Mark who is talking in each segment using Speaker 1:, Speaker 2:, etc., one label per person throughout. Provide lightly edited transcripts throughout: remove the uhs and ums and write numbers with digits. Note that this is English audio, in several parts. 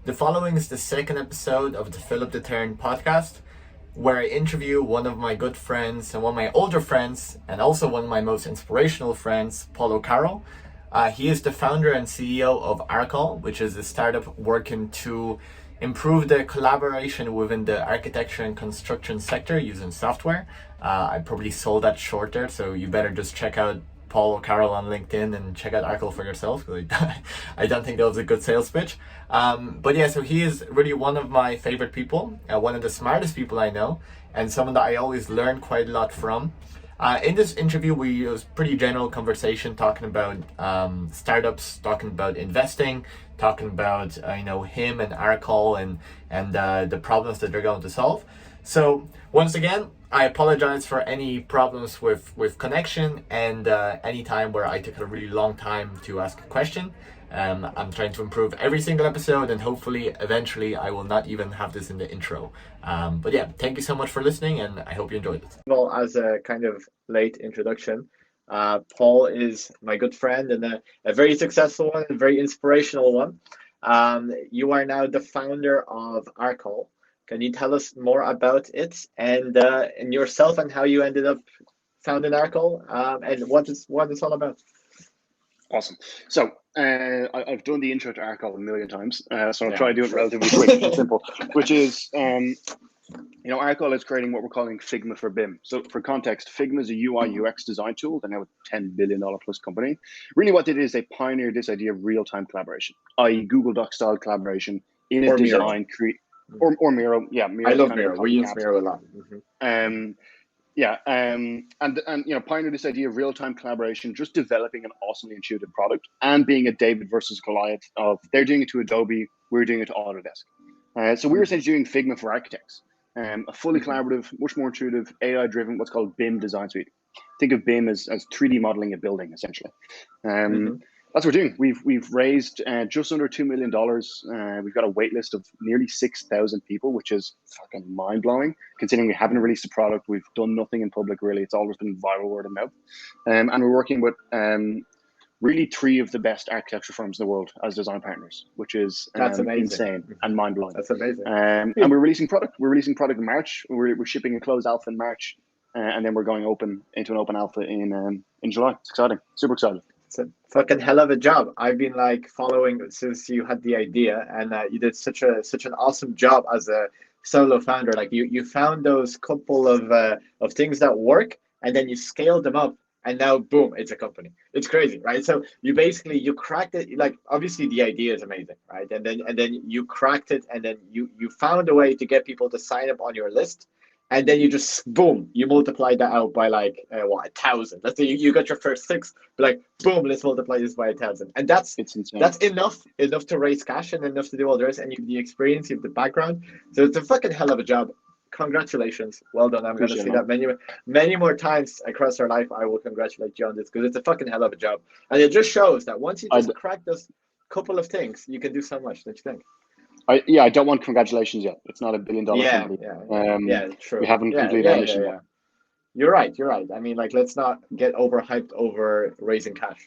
Speaker 1: The following is the second episode of the Filip The Terran podcast, where I interview one of my good friends and one of my older friends, and also one of my most inspirational friends, Paulo Caro. He is the founder and CEO of Arcol, which is a startup working to improve the collaboration within the architecture and construction sector using software. I probably sold that short there, so you better just check out Paulo Caro on LinkedIn and check out Arcol for yourself, because I don't think that was a good sales pitch. But yeah, so he is really one of my favorite people, one of the smartest people I know, and someone that I always learn quite a lot from. In this interview, it was pretty general conversation, talking about startups, talking about investing, talking about him and Arcol and the problems that they're going to solve. So once again, I apologize for any problems with connection and any time where I took a really long time to ask a question. I'm trying to improve every single episode, and hopefully eventually I will not even have this in the intro. But yeah, thank you so much for listening, and I hope you enjoyed it. Well, as a kind of late introduction, Paul is my good friend and a very successful one, a very inspirational one. You are now the founder of Arcol. Can you tell us more about it and yourself, and how you ended up founding Arcol, and what it's all about?
Speaker 2: Awesome. So I've done the intro to Arcol a million times, so I'll try to do it relatively quick and simple, which is, Arcol is creating what we're calling Figma for Bim. So for context, Figma is a UI UX design tool. They're now a $10 billion plus company. Really what they did is they pioneered this idea of real-time collaboration, i.e. Google Doc style collaboration in a design, or Miro. Yeah, Miro.
Speaker 1: I love Miro. We use Miro a lot.
Speaker 2: Mm-hmm. And pioneer this idea of real-time collaboration, just developing an awesomely intuitive product, and being a David versus Goliath of they're doing it to Adobe, we're doing it to Autodesk. So we're essentially doing Figma for architects, a fully collaborative, much more intuitive, AI-driven, what's called Bim design suite. Think of Bim as 3D modeling a building, essentially. That's what we're doing. We've raised just under $2 million. We've got a wait list of nearly 6,000 people, which is fucking mind blowing. Considering we haven't released a product, we've done nothing in public really. It's always been viral word of mouth, and we're working with really 3 of the best architecture firms in the world as design partners, which is
Speaker 1: that's amazing.
Speaker 2: Insane and mind blowing.
Speaker 1: That's amazing.
Speaker 2: And we're releasing product. We're releasing product in March. We're shipping a closed alpha in March, and then we're going into an open alpha in July. It's exciting. Super excited.
Speaker 1: It's a fucking hell of a job. I've been following since you had the idea, and you did such an awesome job as a solo founder. You found those couple of things that work, and then you scaled them up, and now boom, it's a company. It's crazy, right? So you cracked it. Obviously the idea is amazing, right? And then you cracked it, and then you found a way to get people to sign up on your list. And then you just, boom, you multiply that out by 1,000. Let's say you got your first 6, but boom, let's multiply this by 1,000. And that's enough to raise cash and enough to do all the rest. And you have the experience, you have the background. So it's a fucking hell of a job. Congratulations. Well done. I'm going to say that many more times across our life. I will congratulate you on this, because it's a fucking hell of a job. And it just shows that once you just crack those couple of things, you can do so much, don't you think?
Speaker 2: I don't want congratulations yet. It's not $1 billion company.
Speaker 1: True.
Speaker 2: We haven't completed our mission yet.
Speaker 1: You're right. I mean, let's not get overhyped over raising cash.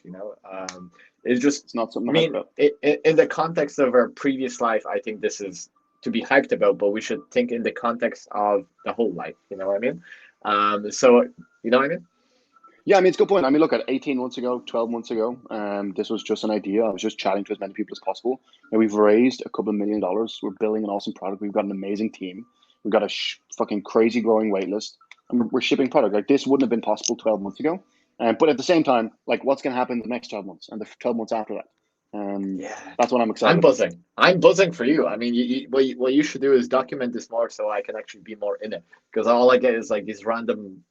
Speaker 1: It's not something. In the context of our previous life, I think this is to be hyped about, but we should think in the context of the whole life. You know what I mean? So you know what I mean?
Speaker 2: Yeah, I mean, it's a good point. I mean, look, at 18 months ago, 12 months ago, this was just an idea. I was just chatting to as many people as possible. And we've raised a couple of $1 million. We're building an awesome product. We've got an amazing team. We've got a fucking crazy growing wait list. And we're shipping product. This wouldn't have been possible 12 months ago. But at the same time, what's going to happen in the next 12 months and the 12 months after that? That's what I'm excited about.
Speaker 1: I'm buzzing for you. I mean, what you should do is document this more, so I can actually be more in it. Because all I get is these random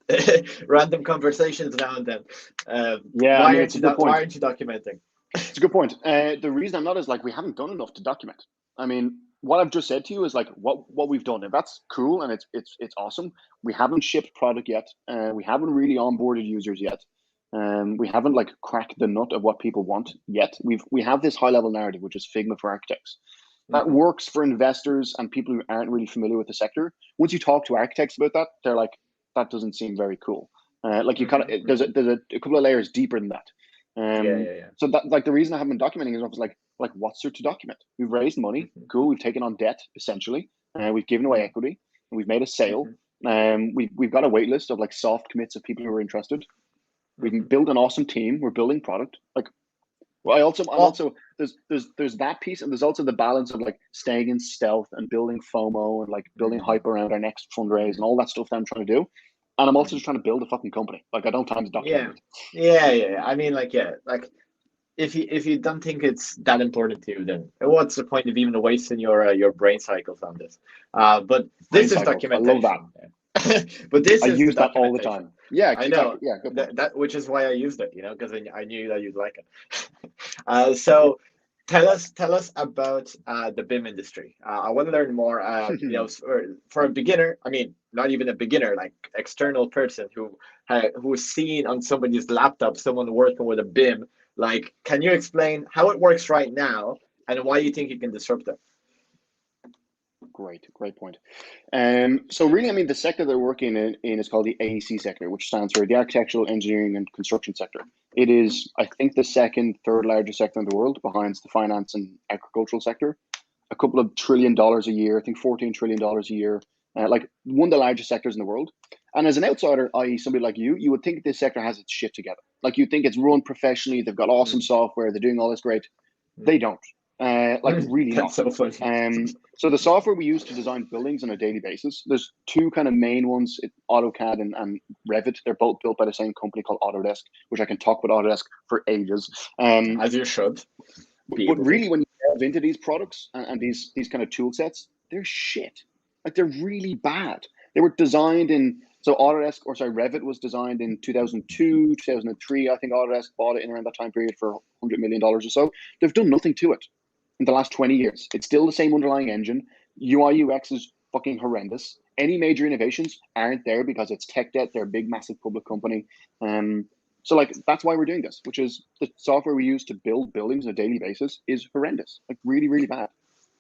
Speaker 1: conversations now and then. Why aren't you documenting?
Speaker 2: It's a good point. The reason I'm not is we haven't done enough to document. I mean, what I've just said to you is what we've done, and that's cool and it's awesome. We haven't shipped product yet. We haven't really onboarded users yet. We haven't cracked the nut of what people want yet. We have this high level narrative, which is Figma for architects. That works for investors and people who aren't really familiar with the sector. Once you talk to architects about that, they're like, that doesn't seem very cool. You kind of there's a couple of layers deeper than that. So that the reason I haven't been documenting is Like, what's there to document? We've raised money.
Speaker 1: Mhm.
Speaker 2: Cool. We've taken on debt, essentially. We've given away equity. And we've made a sale. We've got a wait list of like soft commits of people who are interested. We can
Speaker 1: Mhm.
Speaker 2: build an awesome team. We're building product. Like, well, I'm
Speaker 1: Well,
Speaker 2: also there's that piece, and there's also the balance of like staying in stealth and building FOMO and like building hype around our next fundraise and all that stuff that I'm trying to do. And I'm also
Speaker 1: mhm.
Speaker 2: just trying to build a fucking company. Like, I don't have time to
Speaker 1: Yeah.
Speaker 2: document it.
Speaker 1: Yeah. I mean, like, yeah, like if you don't think it's that important to you, then what's the point of even wasting your brain cycles on this? But
Speaker 2: Brain
Speaker 1: this is
Speaker 2: cycles. I love that.
Speaker 1: documentation. But this
Speaker 2: I
Speaker 1: is the
Speaker 2: use that all the
Speaker 1: documentation.
Speaker 2: time. Yeah,
Speaker 1: I know
Speaker 2: exactly. Yeah, good point.
Speaker 1: that which is why I used it, because I knew that you'd like it. So tell us about the BIM industry. I want to learn more. For a beginner, I mean, not even a beginner, like external person who's seen on somebody's laptop someone working with a BIM. Like, can you explain how it works right now and why you think you can disrupt it?
Speaker 2: Great point. So really, I mean, the sector they're working in is called the AEC sector, which stands for the Architectural, Engineering, and Construction sector. It is, I think, the second, third largest sector in the world, behind the finance and agricultural sector. A couple of $1 trillion a year, I think $14 trillion a year, like one of the largest sectors in the world. And as an outsider, i.e., somebody like you would think this sector has its shit together. Like, you think it's run professionally, they've got awesome
Speaker 1: Mm,
Speaker 2: software, they're doing all this great. They
Speaker 1: mm,
Speaker 2: don't. Like, really
Speaker 1: That's
Speaker 2: not.
Speaker 1: so funny.
Speaker 2: So the software we use to design buildings on a daily basis, there's two kind of main ones, AutoCAD and Revit. They're both built by the same company called Autodesk, which I can talk about Autodesk for ages.
Speaker 1: As you should be
Speaker 2: But
Speaker 1: able to.
Speaker 2: really, when you delve into these products and these kind of tool sets, they're shit. Like, they're really bad. They were designed in, so Autodesk, or sorry, Revit was designed in 2002, 2003. I think Autodesk bought it in around that time period for $100 million or so. They've done nothing to it in the last 20 years. It's still the same underlying engine. UI UX is fucking horrendous. Any major innovations aren't there because it's tech debt. They're a big, massive public company. So like, that's why we're doing this, which is the software we use to build buildings on a daily basis is horrendous, like really, really bad.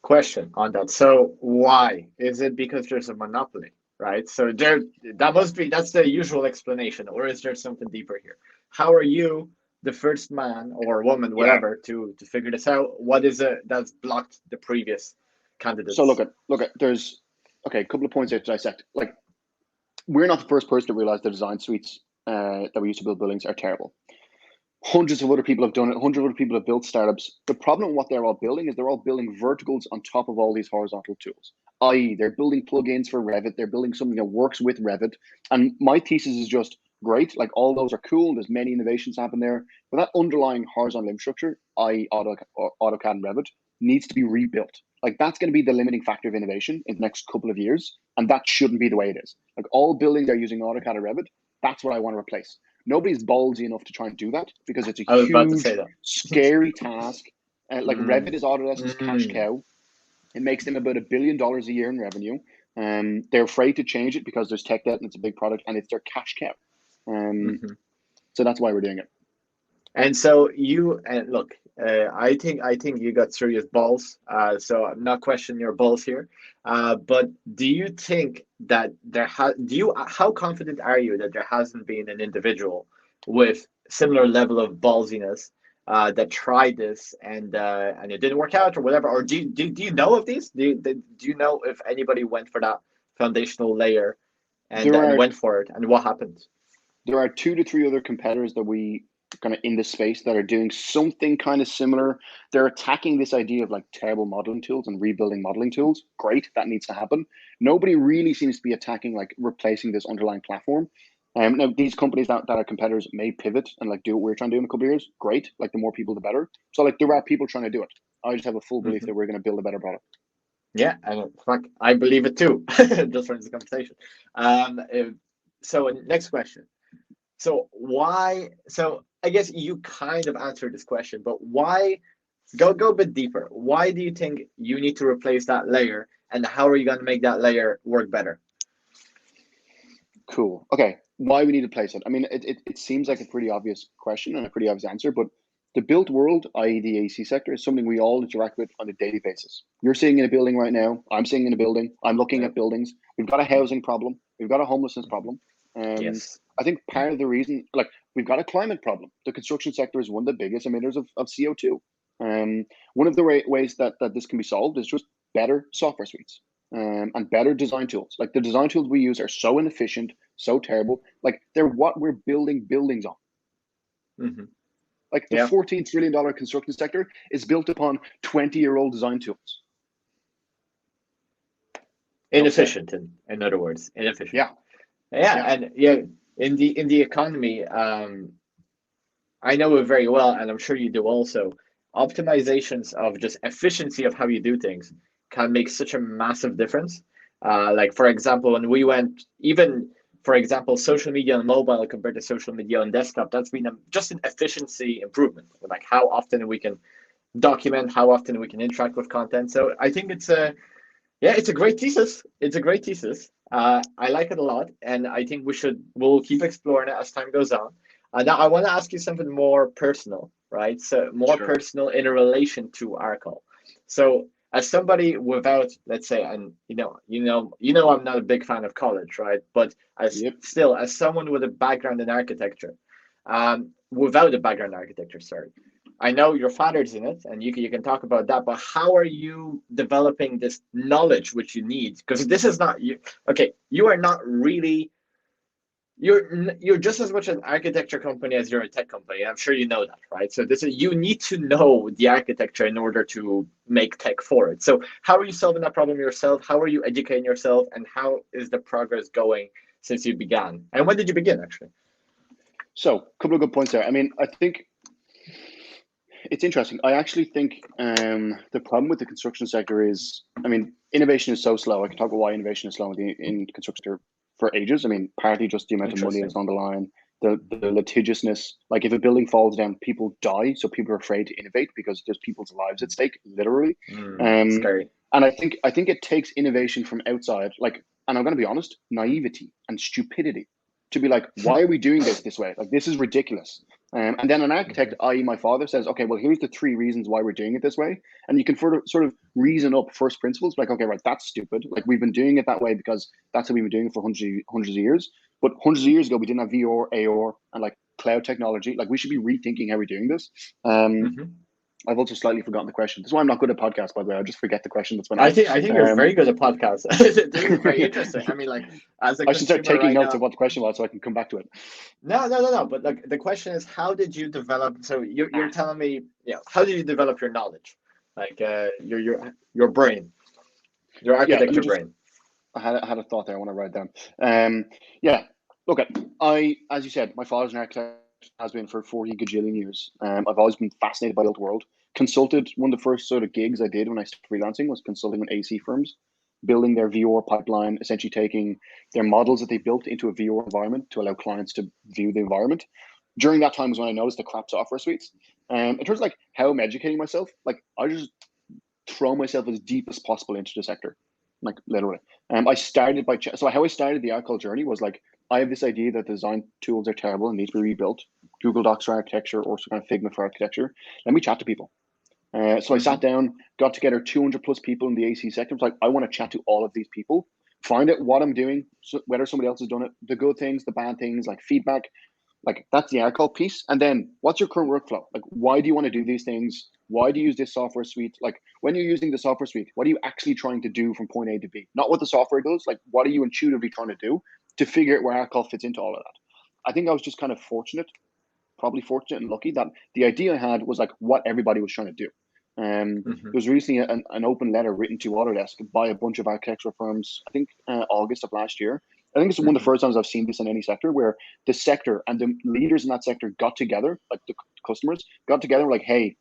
Speaker 1: Question on that. So why? Is it because there's a monopoly, right? So that's the usual explanation, or is there something deeper here? How are you the first man or woman,
Speaker 2: Yeah.
Speaker 1: whatever, to figure this out? What is it that's blocked the previous
Speaker 2: So
Speaker 1: candidates?
Speaker 2: there's okay, a couple of points there to dissect. Like, we're not the first person to realize the design suites that we use to build buildings are terrible. Hundreds of other people have done it. Hundreds of other people have built startups. The problem with what they're all building is they're all building verticals on top of all these horizontal tools. I.e., they're building plugins for Revit. They're building something that works with Revit. And my thesis is just great. Like, all those are cool. There's many innovations happen there. But that underlying horizontal infrastructure, i.e., AutoCAD and Revit, needs to be rebuilt. Like, that's going to be the limiting factor of innovation in the next couple of years. And that shouldn't be the way it is. Like, all buildings are using AutoCAD or Revit. That's what I want to replace. Nobody's ballsy enough to try and do that because it's a
Speaker 1: I was about to say
Speaker 2: huge,
Speaker 1: that.
Speaker 2: scary task. Like, Revit
Speaker 1: Mm,
Speaker 2: is Autodesk's cash
Speaker 1: mm,
Speaker 2: cow. It makes them about $1 billion a year in revenue. They're afraid to change it because there's tech debt and it's a big product and it's their cash cow.
Speaker 1: mhm.
Speaker 2: So that's why we're doing it.
Speaker 1: And so you and look, I think you got serious balls. So I'm not questioning your balls here. But do you think that how confident are you that there hasn't been an individual with similar level of ballsiness that tried this and it didn't work out or whatever? Or do you know of these? Do you know if anybody went for that foundational layer and
Speaker 2: There
Speaker 1: and
Speaker 2: are
Speaker 1: went for it and what happened?
Speaker 2: there are 2 to 3 other competitors that we kind of in this space that are doing something kind of similar. They're attacking this idea of like terrible modeling tools and rebuilding modeling tools. Great, that needs to happen. Nobody really seems to be attacking like replacing this underlying platform. Now these companies that are competitors may pivot and like do what we're trying to do in a couple of years. Great, like the more people, the better. So like there are people trying to do it. I just have a full belief that we're going to build a better product.
Speaker 1: Yeah, and fuck, I believe it too. Just from this conversation. So next question. So why? So I guess you kind of answered this question, but why? Go a bit deeper. Why do you think you need to replace that layer, and how are you going to make that layer work better?
Speaker 2: Cool. Okay. Why we need to place it? I mean, it seems like a pretty obvious question and a pretty obvious answer, but the built world, i.e., the AC sector, is something we all interact with on a daily basis. You're sitting in a building right now. I'm sitting in a building. I'm looking
Speaker 1: Yeah.
Speaker 2: at buildings. We've got a housing problem. We've got a homelessness problem.
Speaker 1: Yes.
Speaker 2: I think part of the reason, like, we've got a climate problem. The construction sector is one of the biggest emitters of CO2. One of the ways that this can be solved is just better software suites and better design tools. Like the design tools we use are so inefficient, so terrible. Like they're what we're building buildings on.
Speaker 1: Mm-hmm.
Speaker 2: Like the $14 trillion construction sector is built upon 20-year-old design tools.
Speaker 1: Inefficient, in other words, inefficient.
Speaker 2: Yeah.
Speaker 1: And in the economy, I know it very well, and I'm sure you do also. Optimizations of just efficiency of how you do things can make such a massive difference. Like for example, when we went even, for example, social media on mobile compared to social media on desktop, that's been just an efficiency improvement. Like how often we can document, how often we can interact with content. So I think it's a great thesis. It's a great thesis. I like it a lot, and I think we'll keep exploring it as time goes on. Now I want to ask you something more personal, right? So more personal in a relation to Arcol. So as somebody without, let's say, and I'm not a big fan of college, right? But as someone with a background in architecture, without a background in architecture, sorry. I know your father's in it, and you can talk about that. But how are you developing this knowledge which you need? Because this is not you. Okay, you are not really. You're just as much an architecture company as you're a tech company. I'm sure you know that, right? So you need to know the architecture in order to make tech for it. So how are you solving that problem yourself? How are you educating yourself? And how is the progress going since you began? And when did you begin, actually?
Speaker 2: So a couple of good points there. I mean, I think it's interesting. I actually think the problem with the construction sector is, I mean, innovation is so slow. I can talk about why innovation is slow in the construction sector for ages. I mean, partly just the amount of money that's on the line, the litigiousness. Like if a building falls down, people die, so people are afraid to innovate because there's people's lives at stake, literally.
Speaker 1: Scary.
Speaker 2: And I think it takes innovation from outside, like, and I'm going to be honest, naivety and stupidity, to be like, why are we doing this way? Like, this is ridiculous. And then an architect, i.e. my father, says, okay, well, here's the 3 reasons why we're doing it this way. And you can sort of reason up first principles, like, okay, right, that's stupid. Like, we've been doing it that way because that's how we've been doing it for hundreds of years. But hundreds of years ago, we didn't have VR, AR, and like cloud technology. Like, we should be rethinking how we're doing this. I've also slightly forgotten the question. That's why I'm not good at podcasts, by the way. I just forget the question that's been asked.
Speaker 1: I think you're very good at podcasts. This is very interesting. I mean, like, as a
Speaker 2: I should start taking
Speaker 1: right
Speaker 2: notes
Speaker 1: now,
Speaker 2: of what the question was so I can come back to it.
Speaker 1: No. But like, the question is, how did you develop? So you're telling me, how did you develop your knowledge, like your brain, your architecture brain?
Speaker 2: I had a thought there. I want to write down. Okay. As you said, my father's an architect, has been for 40 gajillion years. I've always been fascinated by the built world. Consulted, one of the first sort of gigs I did when I started freelancing was consulting with AC firms, building their VR pipeline, essentially taking their models that they built into a VR environment to allow clients to view the environment. During that time was when I noticed the crap software suites. In terms of like how I'm educating myself, like I just throw myself as deep as possible into the sector, like literally. I started so how I started the Arcol journey was like, I have this idea that design tools are terrible and need to be rebuilt. Google Docs for architecture, or some kind of Figma for architecture. Let me chat to people. So I sat down, got together 200 plus people in the AC sector. I was like, I want to chat to all of these people, find out what I'm doing, whether somebody else has done it, the good things, the bad things, like feedback. Like that's the Arcol piece. And then what's your current workflow? Like, why do you want to do these things? Why do you use this software suite? Like when you're using the software suite, what are you actually trying to do from point A to B? Not what the software does, like what are you intuitively trying to do to figure out where Arcol fits into all of that? I think I was just kind of probably fortunate and lucky that the idea I had was like what everybody was trying to do. There was recently an open letter written to Autodesk by a bunch of architectural firms, I think August of last year. I think it's one of the first times I've seen this in any sector where the sector and the leaders in that sector got together, like the customers got together like, hey,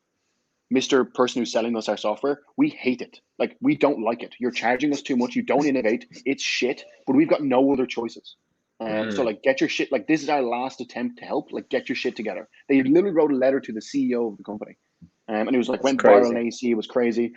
Speaker 2: Mr. Person who's selling us our software, we hate it. Like, we don't like it. You're charging us too much. You don't innovate. It's shit, but we've got no other choices. So like, get your shit, like this is our last attempt to help, like get your shit together. They literally wrote a letter to the CEO of the company. And it was like, went viral in AC, it was crazy.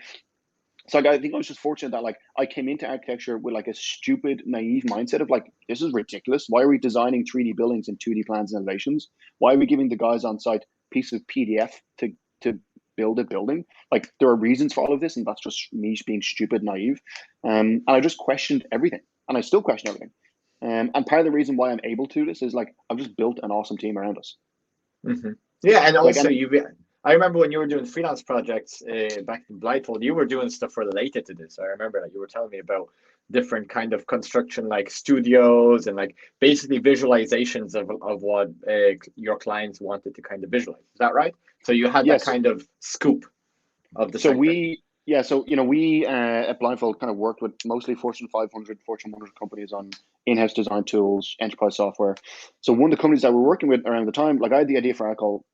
Speaker 2: So like, I think I was just fortunate that like I came into architecture with like a stupid, naive mindset of like, this is ridiculous. Why are we designing 3D buildings in 2D plans and elevations? Why are we giving the guys on site pieces of PDF to build a building? Like there are reasons for all of this, and that's just me being stupid, naive. And I just questioned everything, and I still question everything. And part of the reason why I'm able to do this is like I've just built an awesome team around us.
Speaker 1: Yeah, and also I remember when you were doing freelance projects back in Blindfold, you were doing stuff related to this. I remember that you were telling me about different kind of construction, like studios and like basically visualizations of what your clients wanted to kind of visualize. Is that right? So you had that
Speaker 2: Yes.
Speaker 1: kind of scoop of the
Speaker 2: So
Speaker 1: sector.
Speaker 2: we at Blindfold kind of worked with mostly Fortune 500, Fortune 100 companies on in-house design tools, enterprise software. So one of the companies that we're working with around the time, like I had the idea for Arcol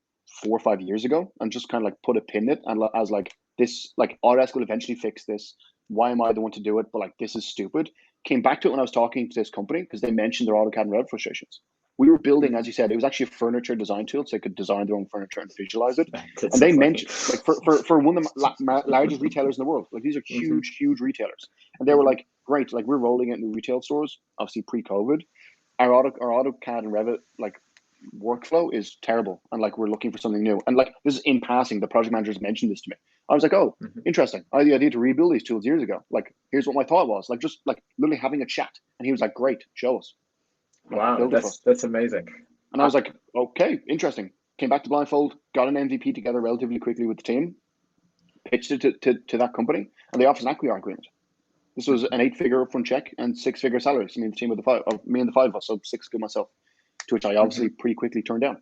Speaker 2: 4 or 5 years ago, and just kind of like put a pin in it, and I was like, this, like Autodesk will eventually fix this. Why am I the one to do it? But like, this is stupid. Came back to it when I was talking to this company because they mentioned their AutoCAD and Revit frustrations. We were building, as you said, it was actually a furniture design tool, so they could design their own furniture and visualize it.
Speaker 1: That's
Speaker 2: And
Speaker 1: so
Speaker 2: they
Speaker 1: funny.
Speaker 2: mentioned, like, for one of the largest retailers in the world, like these are huge retailers, and they were like, great, like we're rolling it in retail stores, obviously pre-COVID. Our AutoCAD and Revit like workflow is terrible, and like we're looking for something new. And like this is in passing, the project managers mentioned this to me. I was like, oh, interesting. I had the idea to rebuild these tools years ago. Like, here's what my thought was. Like, just like literally having a chat, and he was like, great, show us. Like,
Speaker 1: Wow,
Speaker 2: build it for us.
Speaker 1: that's amazing.
Speaker 2: And I was like, okay, interesting. Came back to Blindfold, got an MVP together relatively quickly with the team, pitched it to that company, and they offered an equity agreement. This was an 8-figure upfront check and 6-figure salaries. I mean, the team of the five, me and the five of us, so 6 good myself, to which I obviously pretty quickly turned down.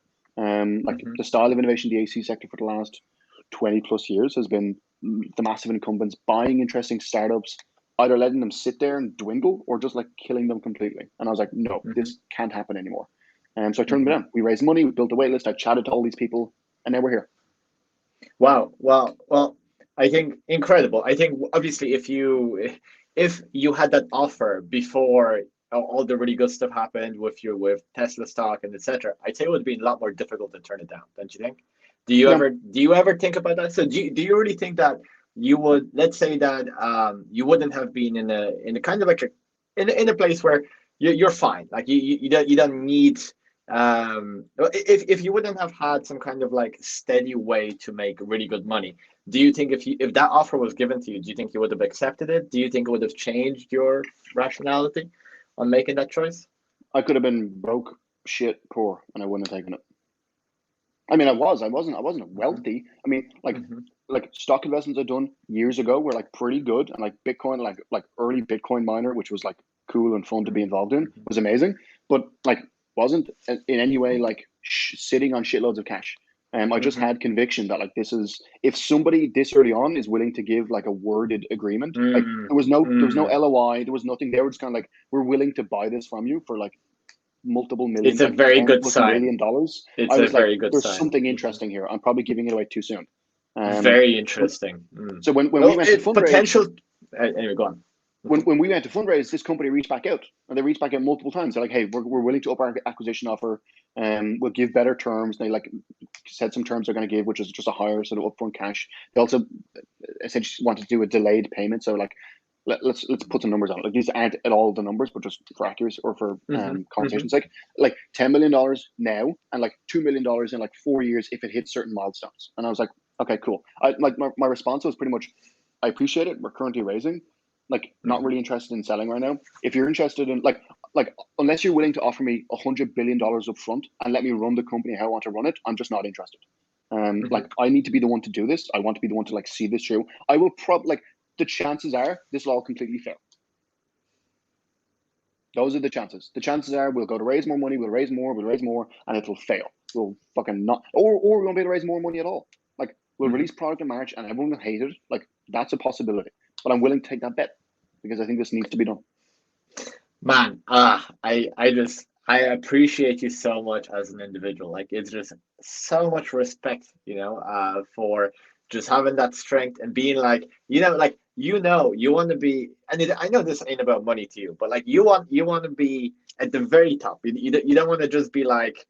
Speaker 2: Like the style of innovation, the Aec sector for the last 20 plus years has been the massive incumbents buying interesting startups, either letting them sit there and dwindle or just like killing them completely. And I was like, no, this can't happen anymore. So I turned them down. We raised money, we built a wait list, I chatted to all these people, and now we're here.
Speaker 1: Wow. Well, I think incredible. I think obviously if you had that offer before all the really good stuff happened with Tesla stock and etc., I'd say it would have been a lot more difficult to turn it down, don't you think? Do you ever think about that? So do you really think that you would, let's say that you wouldn't have been in a kind of like in a place where you're fine, like you don't need if you wouldn't have had some kind of like steady way to make really good money, do you think if that offer was given to you, do you think you would have accepted it? Do you think it would have changed your rationality on making that choice?
Speaker 2: I could have been broke, shit, poor, and I wouldn't have taken it. I mean, I wasn't wealthy. I mean, like stock investments I've done years ago were like pretty good, and like Bitcoin, like early Bitcoin miner, which was like cool and fun to be involved in, was amazing. But like wasn't in any way like sitting on shitloads of cash. I just had conviction that like this is, if somebody this early on is willing to give like a worded agreement, like there was no LOI, there was nothing. They were just kind of like, we're willing to buy this from you for like multiple million,
Speaker 1: It's a
Speaker 2: like
Speaker 1: very
Speaker 2: $10+
Speaker 1: good sign.
Speaker 2: million.
Speaker 1: It's
Speaker 2: I
Speaker 1: a
Speaker 2: was like,
Speaker 1: very good
Speaker 2: there's
Speaker 1: sign.
Speaker 2: something interesting here. I'm probably giving it away too soon.
Speaker 1: Very interesting.
Speaker 2: So when we went to fundraise,
Speaker 1: potential. Anyway, go on.
Speaker 2: when we went to fundraise, this company reached back out, and they reached back out multiple times. They're like, hey, we're willing to up our acquisition offer, and we'll give better terms. They like said some terms they're going to give, which is just a higher sort of upfront cash. They also essentially wanted to do a delayed payment. So like, let's put some numbers on it. Like these aren't at all the numbers, but just for accuracy or for conversation's sake, like $10 million now and like $2 million in like 4 years if it hits certain milestones. And I was like, okay, cool. I like my response was pretty much, I appreciate it. We're currently raising. Like, not really interested in selling right now. If you're interested in like unless you're willing to offer me $100 billion up front and let me run the company how I want to run it, I'm just not interested. Like I need to be the one to do this. I want to be the one to like see this through. I will probably like, the chances are this will all completely fail. Those are the chances. The chances are we'll go to raise more money, we'll raise more, and it'll fail. We'll fucking not, or we won't be able to raise more money at all. Like we'll release product in March and everyone will hate it. Like that's a possibility. But I'm willing to take that bet because I think this needs to be done.
Speaker 1: Man, I appreciate you so much as an individual. Like it's just so much respect, for just having that strength and being like, like you want to be, and I know this ain't about money to you, but like you want to be at the very top. You don't want to just be like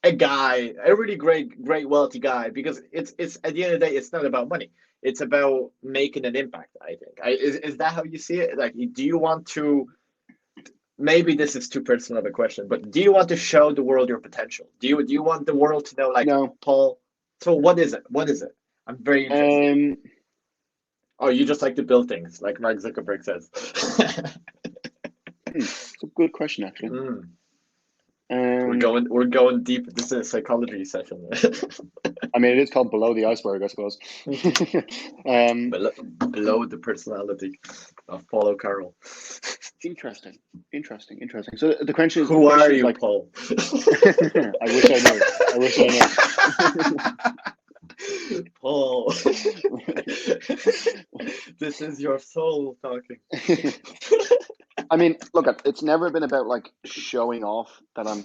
Speaker 1: a guy, a really great wealthy guy, because it's at the end of the day, it's not about money. It's about making an impact. I think. Is that how you see it? Like, do you want to? Maybe this is too personal of a question, but do you want to show the world your potential? Do you want the world to know, like,
Speaker 2: no.
Speaker 1: Paul? So what is it? What is it? I'm very interested. Oh, you just like to build things, like Mark Zuckerberg says.
Speaker 2: It's a good question, actually.
Speaker 1: We're going deep. This is a psychology session.
Speaker 2: I mean, it is called below the iceberg, I suppose.
Speaker 1: Below the personality of Paulo Carroll.
Speaker 2: Interesting. So the question is,
Speaker 1: who are you,
Speaker 2: like,
Speaker 1: Paul?
Speaker 2: I wish I knew.
Speaker 1: Paul, this is your soul talking.
Speaker 2: I mean, look, it's never been about like showing off that I'm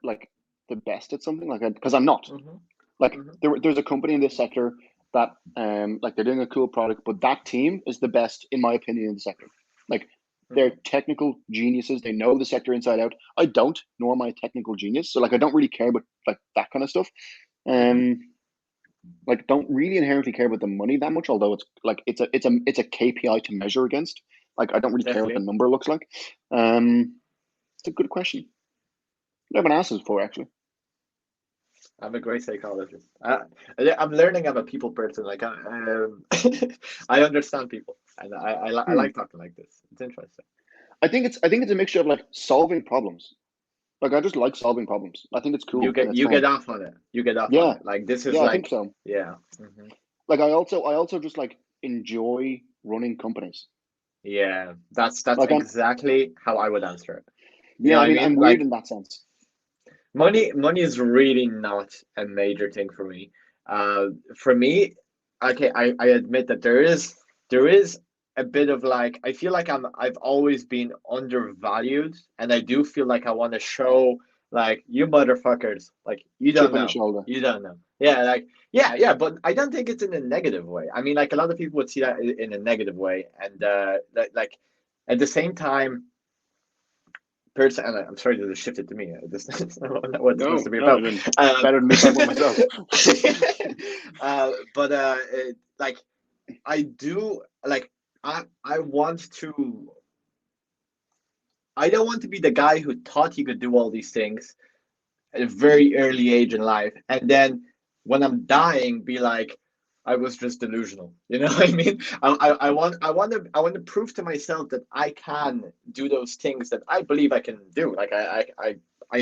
Speaker 2: like the best at something, like, because I'm not.
Speaker 1: Mm-hmm.
Speaker 2: Like
Speaker 1: Mm-hmm.
Speaker 2: there's a company in this sector that like they're doing a cool product, but that team is the best in my opinion in the sector. Like they're technical geniuses. They know the sector inside out. I don't, nor am I a technical genius. So like I don't really care about like that kind of stuff. Like don't really inherently care about the money that much, although it's like it's a KPI to measure against. Like I don't really care what the number looks like. It's a good question. No one asks for actually.
Speaker 1: I'm a great psychologist. I'm learning. I'm a people person. Like I understand people, and I like talking like this. It's interesting.
Speaker 2: I think it's a mixture of like solving problems. Like I just like solving problems. I think it's cool.
Speaker 1: You get off on it. You get off on it. Like this is
Speaker 2: I think so.
Speaker 1: Yeah. Mm-hmm.
Speaker 2: Like I also just like enjoy running companies.
Speaker 1: Yeah, that's like exactly how I would answer it.
Speaker 2: Yeah, I mean, I'm weird in that sense.
Speaker 1: Money is really not a major thing for me. For me, okay, I admit that there is a bit of like I feel like I've always been undervalued, and I do feel like I want to show like you motherfuckers, like you don't know, you don't know. Yeah, like yeah, but I don't think it's in a negative way. I mean, like a lot of people would see that in a negative way, and like at the same time. And I'm sorry to shift it to me. This is not what it's supposed to be about.
Speaker 2: Better than me talking about myself.
Speaker 1: But like I do like I want to. I don't want to be the guy who thought he could do all these things at a very early age in life, and then when I'm dying, be like, I was just delusional. You know what I mean? I want to prove to myself that I can do those things that I believe I can do. Like I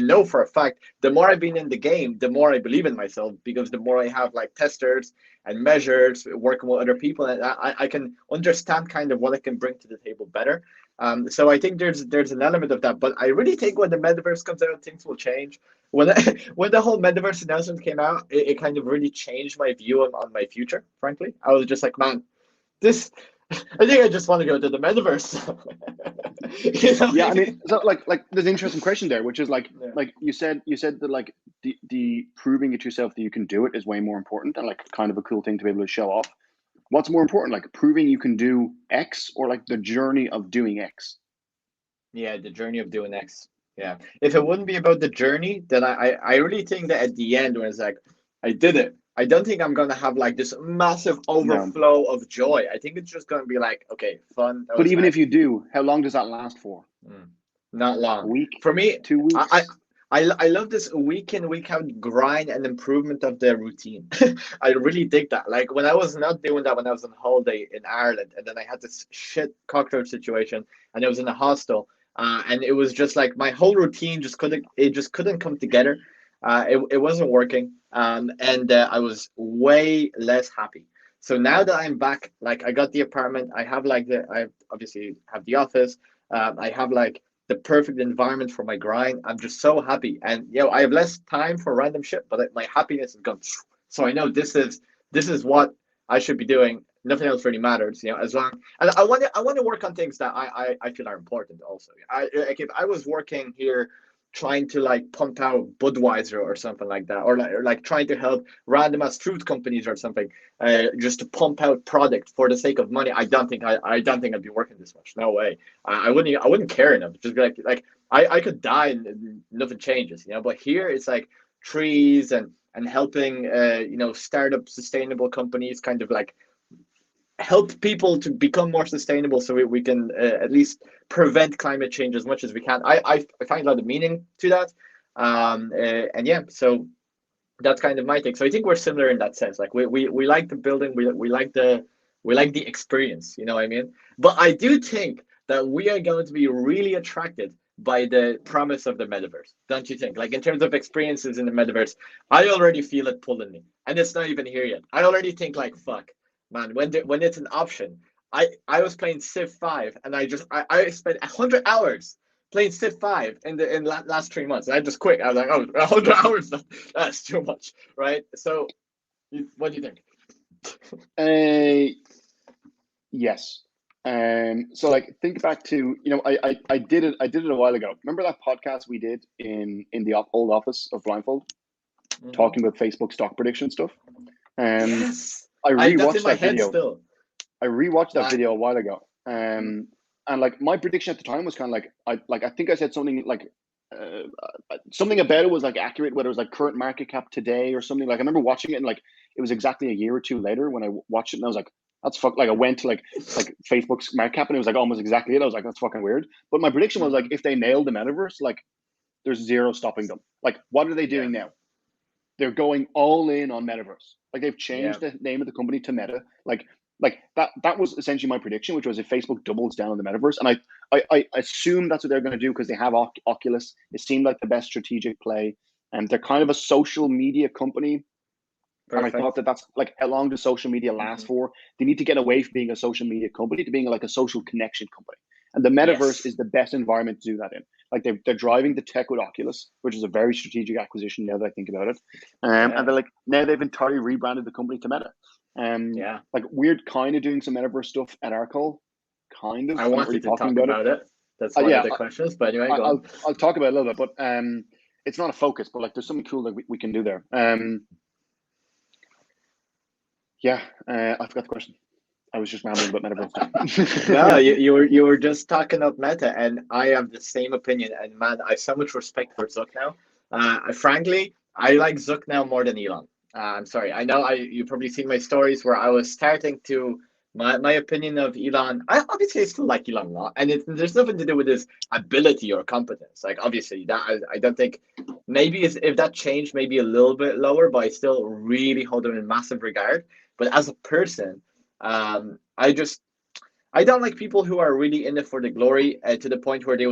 Speaker 1: know for a fact, the more I've been in the game, the more I believe in myself, because the more I have like testers and measures working with other people, and I can understand kind of what I can bring to the table better. So I think there's an element of that, but I really think when the metaverse comes out, things will change. When when the whole metaverse announcement came out, it kind of really changed my view on my future. Frankly, I was just like, man, this. I think I just want to go to the metaverse.
Speaker 2: You know? Yeah, I mean, so like there's an interesting question there, which is like you said that like the proving it to yourself that you can do it is way more important, and like kind of a cool thing to be able to show off. What's more important, like proving you can do X or like the journey of doing X?
Speaker 1: Yeah, the journey of doing X. Yeah. If it wouldn't be about the journey, then I really think that at the end when it's like, I did it, I don't think I'm gonna have like this massive overflow of joy. I think it's just gonna be like, okay, fun.
Speaker 2: But even if you do, how long does that last for?
Speaker 1: Not long.
Speaker 2: A week?
Speaker 1: For me,
Speaker 2: 2 weeks?
Speaker 1: I love this week in, week out grind and improvement of the routine. I really dig that. Like when I was not doing that when I was on holiday in Ireland, and then I had this shit cockroach situation, and I was in a hostel, and it was just like my whole routine just couldn't come together. It wasn't working, and I was way less happy. So now that I'm back, like I got the apartment, I obviously have the office, I have like the perfect environment for my grind. I'm just so happy, and I have less time for random shit, but my happiness is gone. So I know this is what I should be doing. Nothing else really matters, as long. And I want to work on things that I feel are important. Also, like if I was working here trying to like pump out Budweiser or something like that, or like trying to help random ass fruit companies or something, just to pump out product for the sake of money. I don't think I'd be working this much. No way. I wouldn't care enough. Just be like I could die and nothing changes, But here it's like trees and helping startup sustainable companies kind of like help people to become more sustainable, so we can at least prevent climate change as much as we can. I find a lot of meaning to that, and yeah, so that's kind of my take. So I think we're similar in that sense. Like we like the building, we like the experience. You know what I mean? But I do think that we are going to be really attracted by the promise of the metaverse, don't you think? Like in terms of experiences in the metaverse, I already feel it pulling me, and it's not even here yet. I already think like, fuck, man, when it's an option. I was playing Civ 5, and I spent 100 hours playing Civ 5 in the last 3 months. And I just quit. I was like, oh, 100 hours, that's too much, right? So, what do you think?
Speaker 2: Yes. So like think back to, I did it a while ago. Remember that podcast we did in the old office of Blindfold, talking about Facebook stock prediction stuff?
Speaker 1: Yes.
Speaker 2: I
Speaker 1: That's in
Speaker 2: rewatched
Speaker 1: my
Speaker 2: that
Speaker 1: head
Speaker 2: video.
Speaker 1: still.
Speaker 2: I rewatched that video a while ago. And like my prediction at the time was kind of like I think I said something like something about it was like accurate, whether it was like current market cap today or something. Like I remember watching it, and like it was exactly a year or two later when I watched it, and I was like, that's fuck. Like I went to like Facebook's market cap, and it was like almost exactly it. I was like, that's fucking weird. But my prediction was like, if they nail the metaverse, like there's zero stopping them. Like what are they doing now? They're going all in on Metaverse. Like they've changed the name of the company to Meta. Like that was essentially my prediction, which was if Facebook doubles down on the Metaverse, and I assume that's what they're going to do because they have Oculus. It seemed like the best strategic play, and they're kind of a social media company. Perfect. And I thought that's like how long does social media last for? They need to get away from being a social media company to being like a social connection company. And the Metaverse is the best environment to do that in. Like they're driving the tech with Oculus, which is a very strategic acquisition now that I think about it. And they're like, now they've entirely rebranded the company to Meta. Like we're kind of doing some Metaverse stuff at Arcol, kind of.
Speaker 1: I wanted to talk about it. That's one of the questions, but anyway, go on.
Speaker 2: I'll talk about it a little bit, but it's not a focus, but like there's something cool that we can do there. I forgot the question. I was just rambling about Metaverse.
Speaker 1: No, you were just talking about Meta, and I have the same opinion. And man, I have so much respect for Zuck now. Frankly, I like Zuck now more than Elon. I'm sorry. I know you've probably seen my stories where I was starting to my opinion of Elon. I obviously still like Elon a lot, and there's nothing to do with his ability or competence. Like obviously that I don't think maybe if that changed maybe a little bit lower, but I still really hold him in massive regard. But as a person, I don't like people who are really in it for the glory to the point where they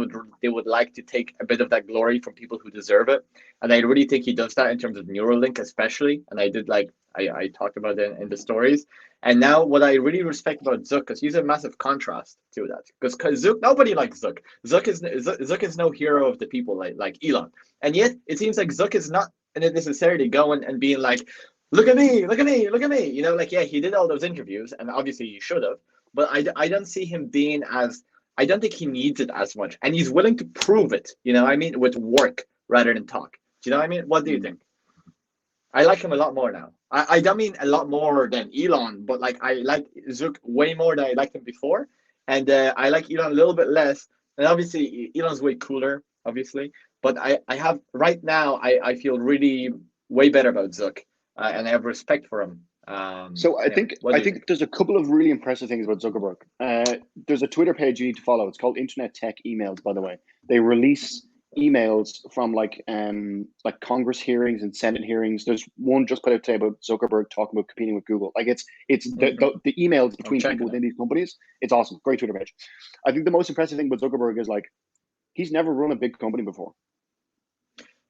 Speaker 1: would like to take a bit of that glory from people who deserve it. And I really think he does that in terms of Neuralink, especially. And I did I talked about it in the stories. And now what I really respect about Zuck, because he's a massive contrast to that. Because Zuck, nobody likes Zuck. Zuck is no hero of the people like Elon. And yet it seems like Zuck is not necessarily going and being like, look at me, look at me, look at me. You know, like, yeah, he did all those interviews, and obviously he should have. But I don't see him being I don't think he needs it as much. And he's willing to prove it, you know what I mean, with work rather than talk. Do you know what I mean? What do you think? I like him a lot more now. I don't mean a lot more than Elon, but like I like Zuck way more than I liked him before. And I like Elon a little bit less. And obviously Elon's way cooler, obviously. But I have right now, I feel really way better about Zuck. And I have respect for him.
Speaker 2: So I think there's a couple of really impressive things about Zuckerberg. There's a Twitter page you need to follow. It's called Internet Tech Emails, by the way. They release emails from like Congress hearings and Senate hearings. There's one just put out today about Zuckerberg talking about competing with Google. Like it's the emails between people within these companies. It's awesome. Great Twitter page. I think the most impressive thing about Zuckerberg is like he's never run a big company before.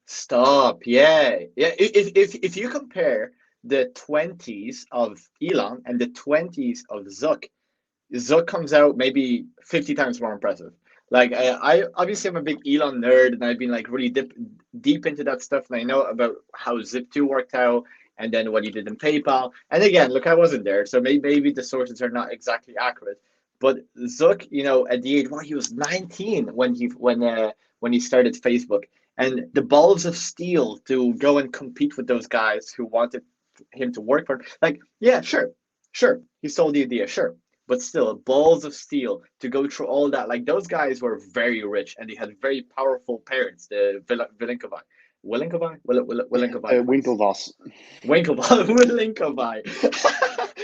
Speaker 1: Stop. Yeah. If you compare the 20s of Elon and the 20s of Zuck comes out maybe 50 times more impressive. Like I obviously I'm a big Elon nerd, and I've been like really deep into that stuff, and I know about how Zip2 worked out and then what he did in PayPal. And again, look, I wasn't there, so maybe the sources are not exactly accurate. But Zuck, you know, at the age he was 19 when he started Facebook, and the balls of steel to go and compete with those guys who wanted him to work for him. Like, yeah, sure, he sold the idea, sure. But still, balls of steel to go through all that. Like, those guys were very rich, and they had very powerful parents, the Winklevi.
Speaker 2: Winklevoss.
Speaker 1: Winklevi.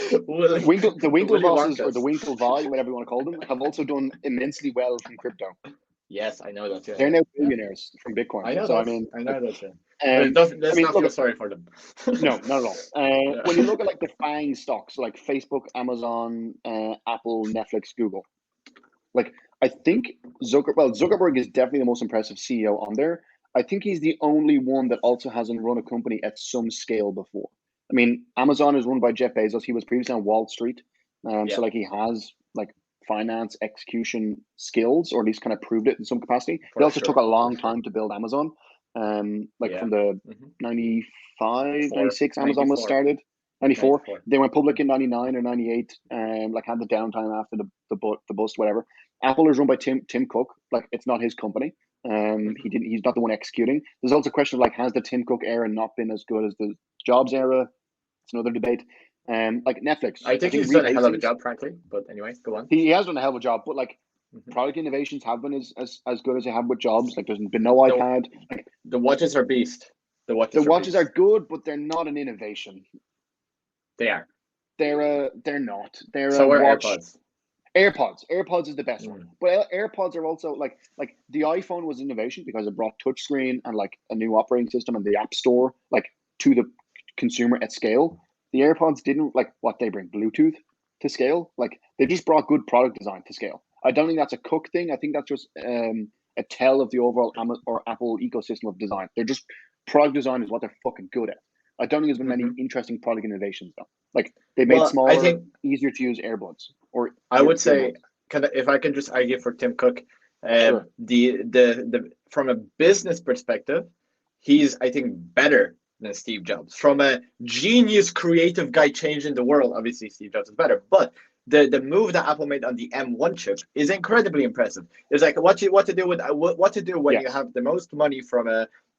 Speaker 2: The Winklevosses or the Winklevi, whatever you want to call them, have also done immensely well from crypto.
Speaker 1: Yes, I know that. Yeah.
Speaker 2: They're now billionaires from Bitcoin.
Speaker 1: I know
Speaker 2: so
Speaker 1: that. I know that. Let's not feel sorry for them.
Speaker 2: No, not at all. When you look at like the FANG stocks, like Facebook, Amazon, Apple, Netflix, Google, like I think Zuckerberg is definitely the most impressive CEO on there. I think he's the only one that also hasn't run a company at some scale before. I mean, Amazon is run by Jeff Bezos. He was previously on Wall Street. So like he has like finance execution skills, or at least kind of proved it in some capacity. It also took a long time to build Amazon. From the 95, 96, Amazon was started. 94. They went public in 99 or 98, like had the downtime after the bust, whatever. Apple is run by Tim Cook. Like it's not his company. He's not the one executing. There's also a question of like, has the Tim Cook era not been as good as the Jobs era? It's another debate. Like Netflix.
Speaker 1: I think he's done a hell of a job, frankly. But anyway, go on.
Speaker 2: He has done a hell of a job, but like product innovations have been as good as they have with Jobs. Like there's been no iPad. Like
Speaker 1: the watches are beast. The
Speaker 2: watches are good, but they're not an innovation.
Speaker 1: They are.
Speaker 2: They're not. They're
Speaker 1: so
Speaker 2: a watch.
Speaker 1: AirPods.
Speaker 2: AirPods is the best one. But AirPods are also like the iPhone was innovation because it brought touchscreen and like a new operating system and the App Store like to the consumer at scale. The AirPods didn't like what they bring Bluetooth to scale. Like they just brought good product design to scale. I don't think that's a Cook thing. I think that's just a tell of the overall Apple ecosystem of design. They're just product design is what they're fucking good at. I don't think there's been many interesting product innovations though. Like they made smaller, easier to use AirPods. Or
Speaker 1: I would say, if I can just argue for Tim Cook,
Speaker 2: sure.
Speaker 1: the from a business perspective, he's I think better than Steve Jobs. From a genius, creative guy changing the world, obviously Steve Jobs is better. But the move that Apple made on the M1 chip is incredibly impressive. It's like what to do when you have the most money from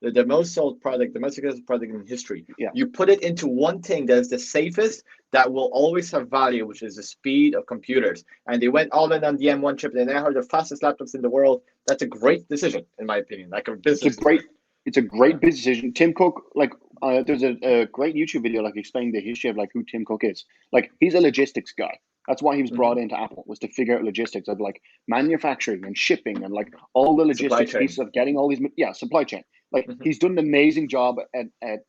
Speaker 1: the most sold product, the most successful product in history.
Speaker 2: Yeah.
Speaker 1: You put it into one thing that is the safest, that will always have value, which is the speed of computers. And they went all in on the M1 chip. They now have the fastest laptops in the world. That's a great decision, in my opinion. Like a business.
Speaker 2: It's a great business decision. Tim Cook, like, there's a great YouTube video like explaining the history of like who Tim Cook is. Like, he's a logistics guy. That's why he was brought into Apple, was to figure out logistics of like manufacturing and shipping and like all the logistics pieces of getting all these supply chain. Like he's done an amazing job at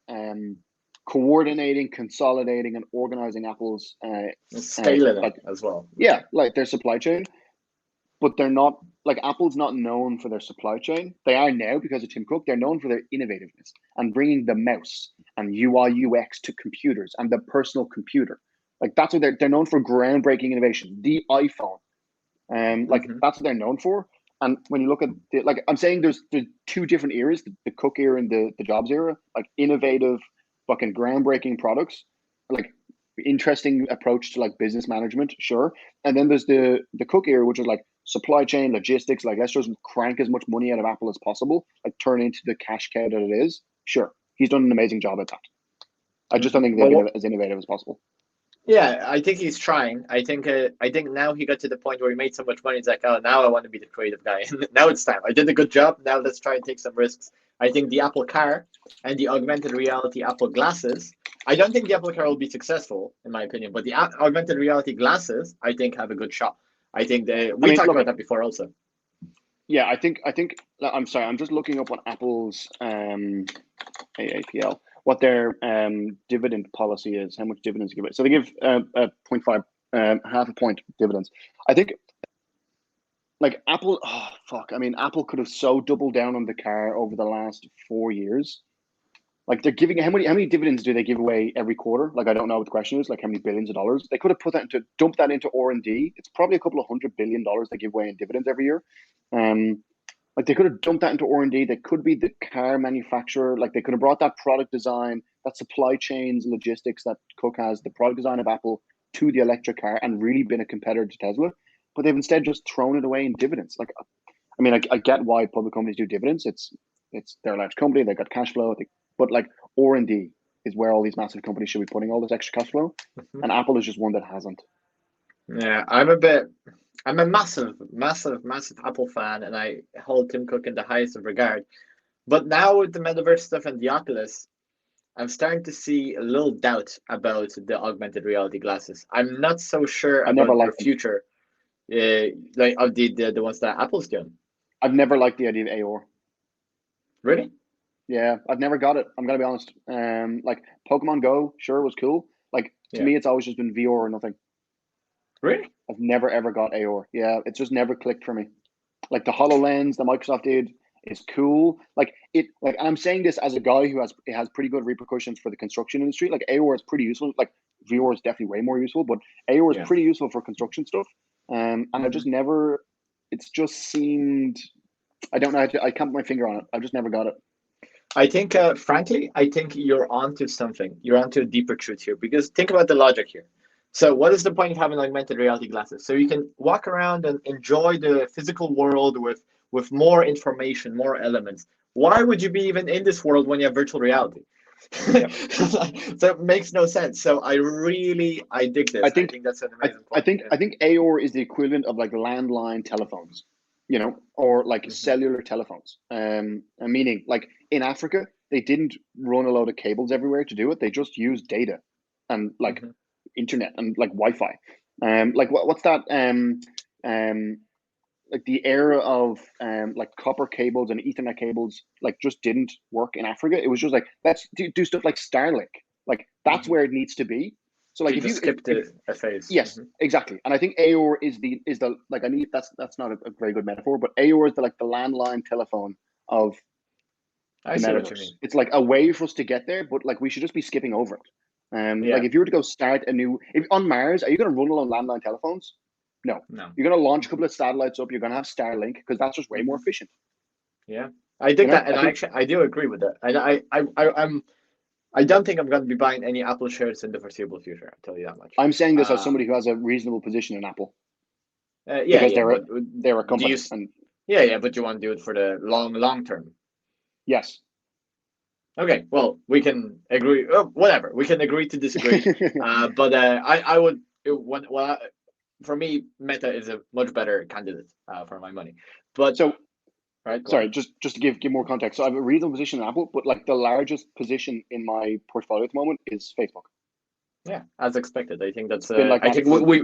Speaker 2: coordinating, consolidating, and organizing Apple's
Speaker 1: scaling it as well.
Speaker 2: Yeah, like their supply chain. But they're not like Apple's not known for their supply chain. They are now because of Tim Cook. They're known for their innovativeness and bringing the mouse and UI UX to computers and the personal computer. Like that's what they're known for, groundbreaking innovation. The iPhone, that's what they're known for. And when you look at like I'm saying, there's two different eras: the Cook era and the Jobs era. Like innovative, fucking groundbreaking products, like interesting approach to like business management, sure. And then there's the Cook era, which is like supply chain, logistics. Like let's just crank as much money out of Apple as possible, like turn into the cash cow that it is. Sure, he's done an amazing job at that. I just don't think they've been as innovative as possible.
Speaker 1: Yeah, I think he's trying. I think now he got to the point where he made so much money. He's like, oh, now I want to be the creative guy. Now it's time. I did a good job. Now let's try and take some risks. I think the Apple Car and the augmented reality Apple glasses. I don't think the Apple Car will be successful, in my opinion. But the augmented reality glasses, I think, have a good shot. I think we talked about that before, also.
Speaker 2: Yeah, I think. I'm sorry. I'm just looking up what Apple's AAPL. What their dividend policy is, how much dividends they give it. So they give 0.5, half a point dividends. I think, like Apple, Apple could have so doubled down on the car over the last 4 years. Like they're giving, how many dividends do they give away every quarter? Like I don't know what the question is. Like how many billions of dollars? They could have dump that into R&D. It's probably a couple of $100 billion they give away in dividends every year. Like they could have dumped that into R&D. They could be the car manufacturer. Like they could have brought that product design, that supply chains, logistics that Cook has, the product design of Apple to the electric car and really been a competitor to Tesla. But they've instead just thrown it away in dividends. Like, I mean, I get why public companies do dividends. It's they're a large company. They've got cash flow. But like R&D is where all these massive companies should be putting all this extra cash flow. And Apple is just one that hasn't.
Speaker 1: Yeah, I'm a massive Apple fan, and I hold Tim Cook in the highest of regard. But now with the Metaverse stuff and the Oculus, I'm starting to see a little doubt about the augmented reality glasses. I'm not so sure about their future, like of the ones that Apple's doing.
Speaker 2: I've never liked the idea of AR.
Speaker 1: Really?
Speaker 2: Yeah, I've never got it. I'm gonna be honest. Like Pokemon Go, sure was cool. Like to me, it's always just been VR or nothing.
Speaker 1: Really?
Speaker 2: I've never ever got AR. Yeah, it's just never clicked for me. Like the HoloLens that Microsoft did is cool. Like I'm saying this as a guy who has pretty good repercussions for the construction industry. Like AOR is pretty useful. Like VR is definitely way more useful, but AOR is
Speaker 1: Yeah.
Speaker 2: pretty useful for construction stuff. And I just never. It's just seemed. I don't know. I can't put my finger on it. I just never got it.
Speaker 1: I think, frankly, I think you're onto something. You're onto a deeper truth here, because think about the logic here. So, what is the point of having augmented reality glasses? So you can walk around and enjoy the physical world with more information, more elements. Why would you be even in this world when you have virtual reality?
Speaker 2: Yep.
Speaker 1: So it makes no sense. So I dig this. I think that's an amazing point.
Speaker 2: I think AOR is the equivalent of like landline telephones, or like cellular telephones. Meaning like in Africa, they didn't run a load of cables everywhere to do it. They just used data and like internet and like Wi-Fi. Like what's that? Like the era of like copper cables and Ethernet cables like just didn't work in Africa. It was just like, let's do stuff like Starlink. Like that's where it needs to be. So like
Speaker 1: if you skip a phase.
Speaker 2: Yes, exactly. And I think AOR is the like, I need that's not a very good metaphor, but AOR is the landline telephone of
Speaker 1: I
Speaker 2: the
Speaker 1: see what you
Speaker 2: metaverse.
Speaker 1: mean.
Speaker 2: It's like a way for us to get there, but like we should just be skipping over it.
Speaker 1: Yeah.
Speaker 2: Like if you were to go start on Mars, are you going to run along landline telephones? No. You're going to launch a couple of satellites up. You're going to have Starlink because that's just way more efficient.
Speaker 1: Yeah, I dig that, and I do agree with that. I don't think I'm going to be buying any Apple shares in the foreseeable future. I'll tell you that much.
Speaker 2: I'm saying this as somebody who has a reasonable position in Apple.
Speaker 1: Because
Speaker 2: they're a company.
Speaker 1: But you want to do it for the long term.
Speaker 2: Yes.
Speaker 1: Okay, well, we can agree. Whatever, we can agree to disagree. But I would. For me, Meta is a much better candidate for my money. But
Speaker 2: so,
Speaker 1: right.
Speaker 2: Sorry, just to give more context. So I have a reasonable position in Apple, but like the largest position in my portfolio at the moment is Facebook.
Speaker 1: Yeah, as expected. I think that's.
Speaker 2: Like
Speaker 1: I think we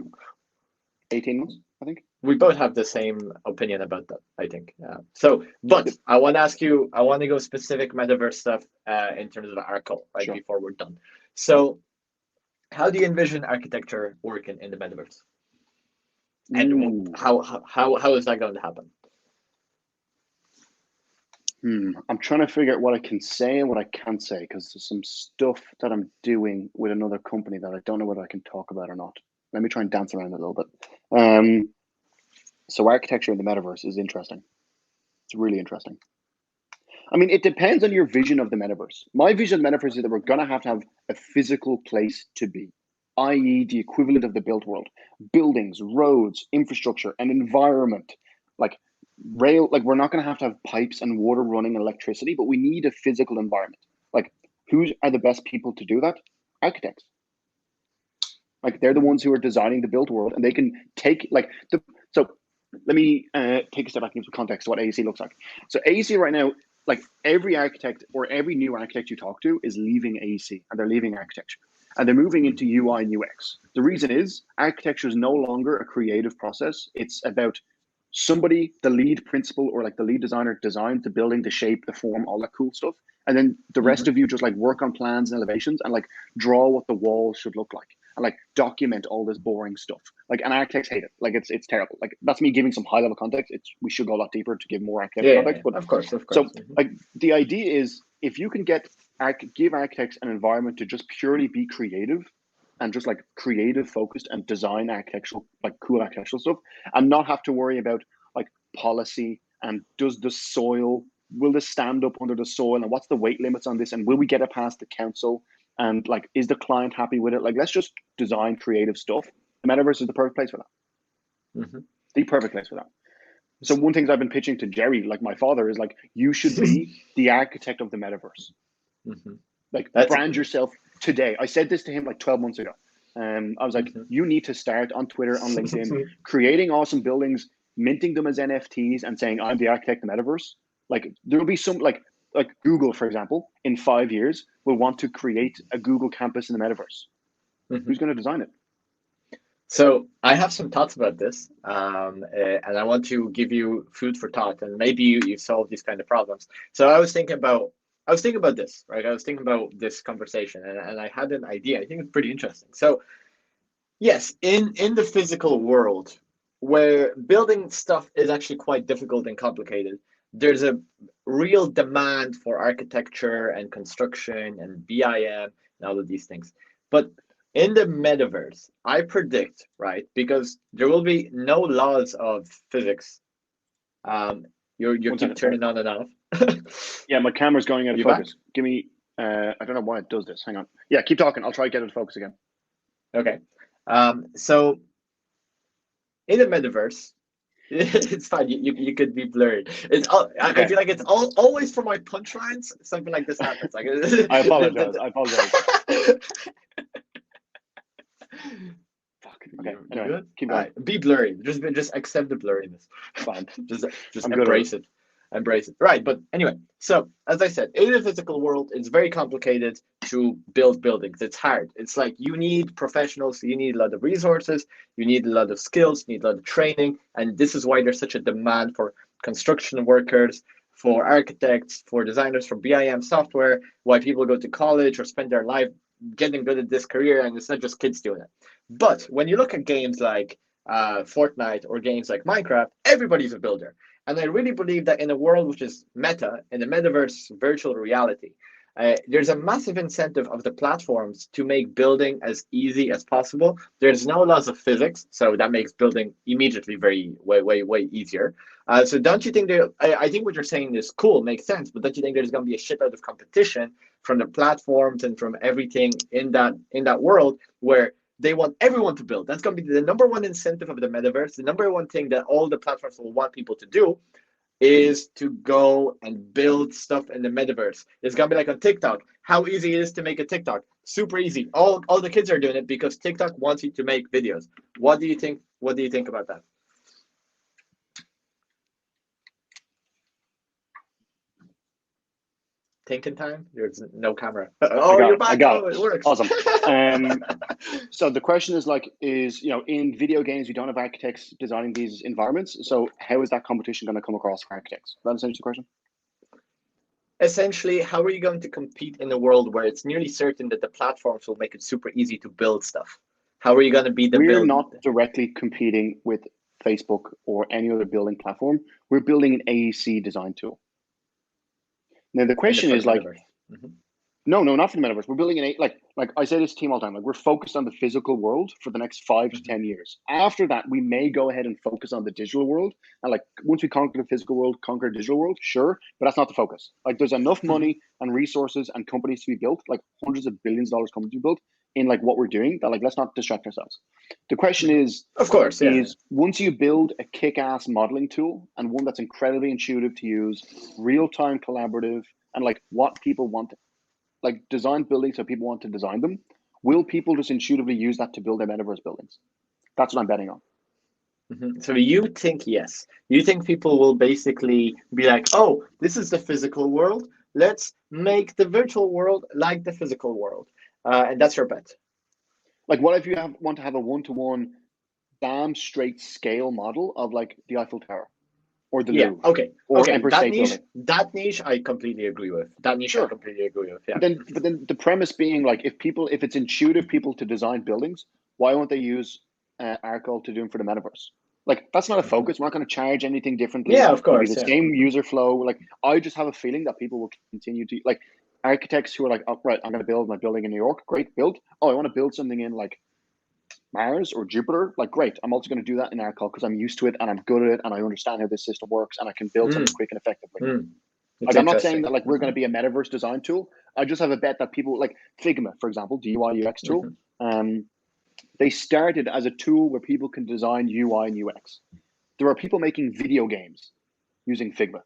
Speaker 2: 18 months. I think
Speaker 1: we both have the same opinion about that. I think. But I want to ask you. I want to go specific metaverse stuff in terms of Arcol, right? Sure. Before we're done. So, how do you envision architecture working in the metaverse? And how is that going to happen?
Speaker 2: I'm trying to figure out what I can say and what I can't say, because there's some stuff that I'm doing with another company that I don't know whether I can talk about or not. Let me try and dance around a little bit. So architecture in the metaverse is interesting. It's really interesting. I mean, it depends on your vision of the metaverse. My vision of the metaverse is that we're going to have a physical place to be, i.e. the equivalent of the built world. Buildings, roads, infrastructure, an environment, like rail. Like we're not going to have pipes and water running and electricity, but we need a physical environment. Like who are the best people to do that? Architects. Like they're the ones who are designing the built world, and they can take so let me take a step back into context of what AEC looks like. So AEC right now, like every architect or every new architect you talk to is leaving AEC and they're leaving architecture and they're moving into UI and UX. The reason is architecture is no longer a creative process. It's about somebody, the lead principal or like the lead designer, designs the building, the shape, the form, all that cool stuff. And then the rest of you just like work on plans and elevations and like draw what the walls should look like and like document all this boring stuff. Like, and architects hate it. Like it's terrible. Like that's me giving some high level context. We should go a lot deeper to give more architecture context. But
Speaker 1: of course.
Speaker 2: So like the idea is if you can give architects an environment to just purely be creative and just like creative focused and design architectural, like cool architectural stuff, and not have to worry about like policy and will this stand up under the soil and what's the weight limits on this and will we get it past the council and like is the client happy with it? Like let's just design creative stuff. The metaverse is the perfect place for that. The perfect place for that. So one thing I've been pitching to Jerry, like my father, is like you should be the architect of the metaverse. Like brand yourself today. I said this to him like 12 months ago. I was like, you need to start on Twitter, on LinkedIn, creating awesome buildings, minting them as NFTs and saying, I'm the architect of the metaverse. Like there'll be some like Google, for example, in 5 years will want to create a Google campus in the metaverse. Who's going to design it?
Speaker 1: So I have some thoughts about this, and I want to give you food for thought, and maybe you solve these kind of problems. So I was thinking about this, right? I was thinking about this conversation, and I had an idea. I think it's pretty interesting. So yes, in the physical world, where building stuff is actually quite difficult and complicated. There's a real demand for architecture and construction and BIM and all of these things. But in the metaverse, I predict, right, because there will be no laws of physics. You
Speaker 2: One
Speaker 1: keep
Speaker 2: second,
Speaker 1: turning on and off.
Speaker 2: Yeah, my camera's going out of
Speaker 1: You
Speaker 2: focus.
Speaker 1: back?
Speaker 2: Give me, I don't know why it does this. Hang on. Yeah, keep talking. I'll try to get it to focus again.
Speaker 1: Okay. So in the metaverse, it's fine. You could be blurred. I
Speaker 2: Okay.
Speaker 1: feel like it's always for my punchlines. Something like this happens. Like
Speaker 2: I apologize. I apologize. Fuck. Okay.
Speaker 1: You
Speaker 2: Anyway,
Speaker 1: good?
Speaker 2: keep going.
Speaker 1: Be blurry. Just accept the blurriness.
Speaker 2: Fine.
Speaker 1: just
Speaker 2: I'm good at
Speaker 1: embrace it. Embrace it. Right. But anyway, so as I said, in the physical world, it's very complicated to build buildings. It's hard. It's like you need professionals. You need a lot of resources. You need a lot of skills. You need a lot of training. And this is why there's such a demand for construction workers, for architects, for designers, for BIM software. Why people go to college or spend their life getting good at this career, and it's not just kids doing it. But when you look at games like Fortnite or games like Minecraft, everybody's a builder. And I really believe that in a world which is meta, in the metaverse virtual reality, there's a massive incentive of the platforms to make building as easy as possible. There's no laws of physics, so that makes building immediately way easier. So don't you think I think what you're saying is cool, makes sense, but don't you think there's going to be a shit out of competition from the platforms and from everything in that world where they want everyone to build? That's going to be the number one incentive of the metaverse. The number one thing that all the platforms will want people to do is to go and build stuff in the metaverse. It's going to be like on TikTok. How easy it is to make a TikTok. Super easy. All the kids are doing it because TikTok wants you to make videos. What do you think? What do you think about that? Thinking time? There's no camera. Oh, you're back.
Speaker 2: I got
Speaker 1: it works.
Speaker 2: Awesome. So the question is in video games, we don't have architects designing these environments. So how is that competition going to come across for architects? Is that essentially the question?
Speaker 1: Essentially, how are you going to compete in a world where it's nearly certain that the platforms will make it super easy to build stuff? How are you going to be the
Speaker 2: We're
Speaker 1: build?
Speaker 2: not directly competing with Facebook or any other building platform. We're building an AEC design tool. Now the question is no, not for the metaverse. We're building like I say this team all the time. Like we're focused on the physical world for the next 5 to 10 years. After that, we may go ahead and focus on the digital world. And like once we conquer the physical world, conquer the digital world, sure, but that's not the focus. Like there's enough money and resources and companies to be built, like hundreds of billions of dollars coming to be built in like what we're doing. That like let's not distract ourselves. The question is,
Speaker 1: of course, is
Speaker 2: once you build a kick-ass modeling tool and one that's incredibly intuitive to use, real-time collaborative, and like what people want, like design buildings so people want to design them, will people just intuitively use that to build their metaverse buildings? That's what I'm betting on.
Speaker 1: So you think yes? You think people will basically be like, oh, this is the physical world. Let's make the virtual world like the physical world, and that's your bet.
Speaker 2: Like, what if you want to have a one-to-one, damn straight scale model of like the Eiffel Tower? Or the Louvre, or Empire State Building.
Speaker 1: That niche, I completely agree with. I completely agree with. Yeah.
Speaker 2: But then the premise being like, if it's intuitive people to design buildings, why won't they use Arcol to do them for the metaverse? Like that's not a focus. We're not going to charge anything differently.
Speaker 1: Yeah, of course.
Speaker 2: It'll be the same user flow. Like I just have a feeling that people will continue to like architects who are like, oh, right, I'm going to build my building in New York. Great, build. Oh, I want to build something in like Mars or Jupiter, like great. I'm also going to do that in Arcol because I'm used to it and I'm good at it and I understand how this system works and I can build something quick and effectively. Like I'm not saying that like we're going to be a metaverse design tool. I just have a bet that people like Figma, for example, the UI UX tool. They started as a tool where people can design UI and UX. There are people making video games using Figma.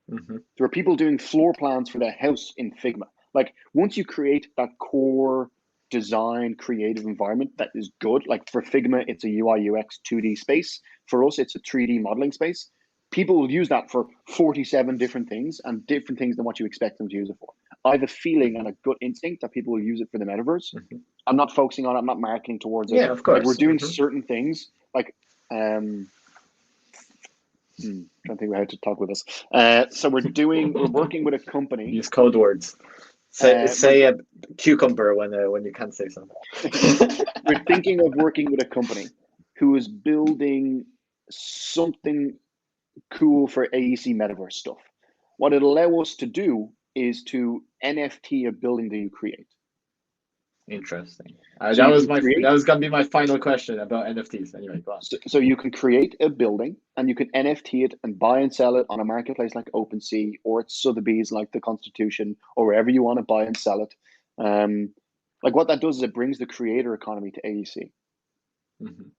Speaker 2: There are people doing floor plans for their house in Figma. Like once you create that core design creative environment that is good, like for Figma it's a UI UX 2D space, for us it's a 3D modeling space. People will use that for 47 different things and different things than what you expect them to use it for. I have a feeling and a gut instinct that people will use it for the metaverse. I'm not focusing on it, I'm not marketing towards it.
Speaker 1: Yeah, of course.
Speaker 2: Like we're doing certain things like trying to think of how to talk with this. So we're working with a company.
Speaker 1: Use code words. Say a cucumber when you can't say something.
Speaker 2: We're thinking of working with a company who is building something cool for AEC Metaverse stuff. What it allows us to do is to NFT a building that you create.
Speaker 1: Interesting.
Speaker 2: So
Speaker 1: That was gonna be my final question about NFTs. Anyway, go on.
Speaker 2: So you can create a building and you can NFT it and buy and sell it on a marketplace like OpenSea or at Sotheby's like the Constitution or wherever you want to buy and sell it. Like what that does is it brings the creator economy to AEC.
Speaker 1: Mm-hmm.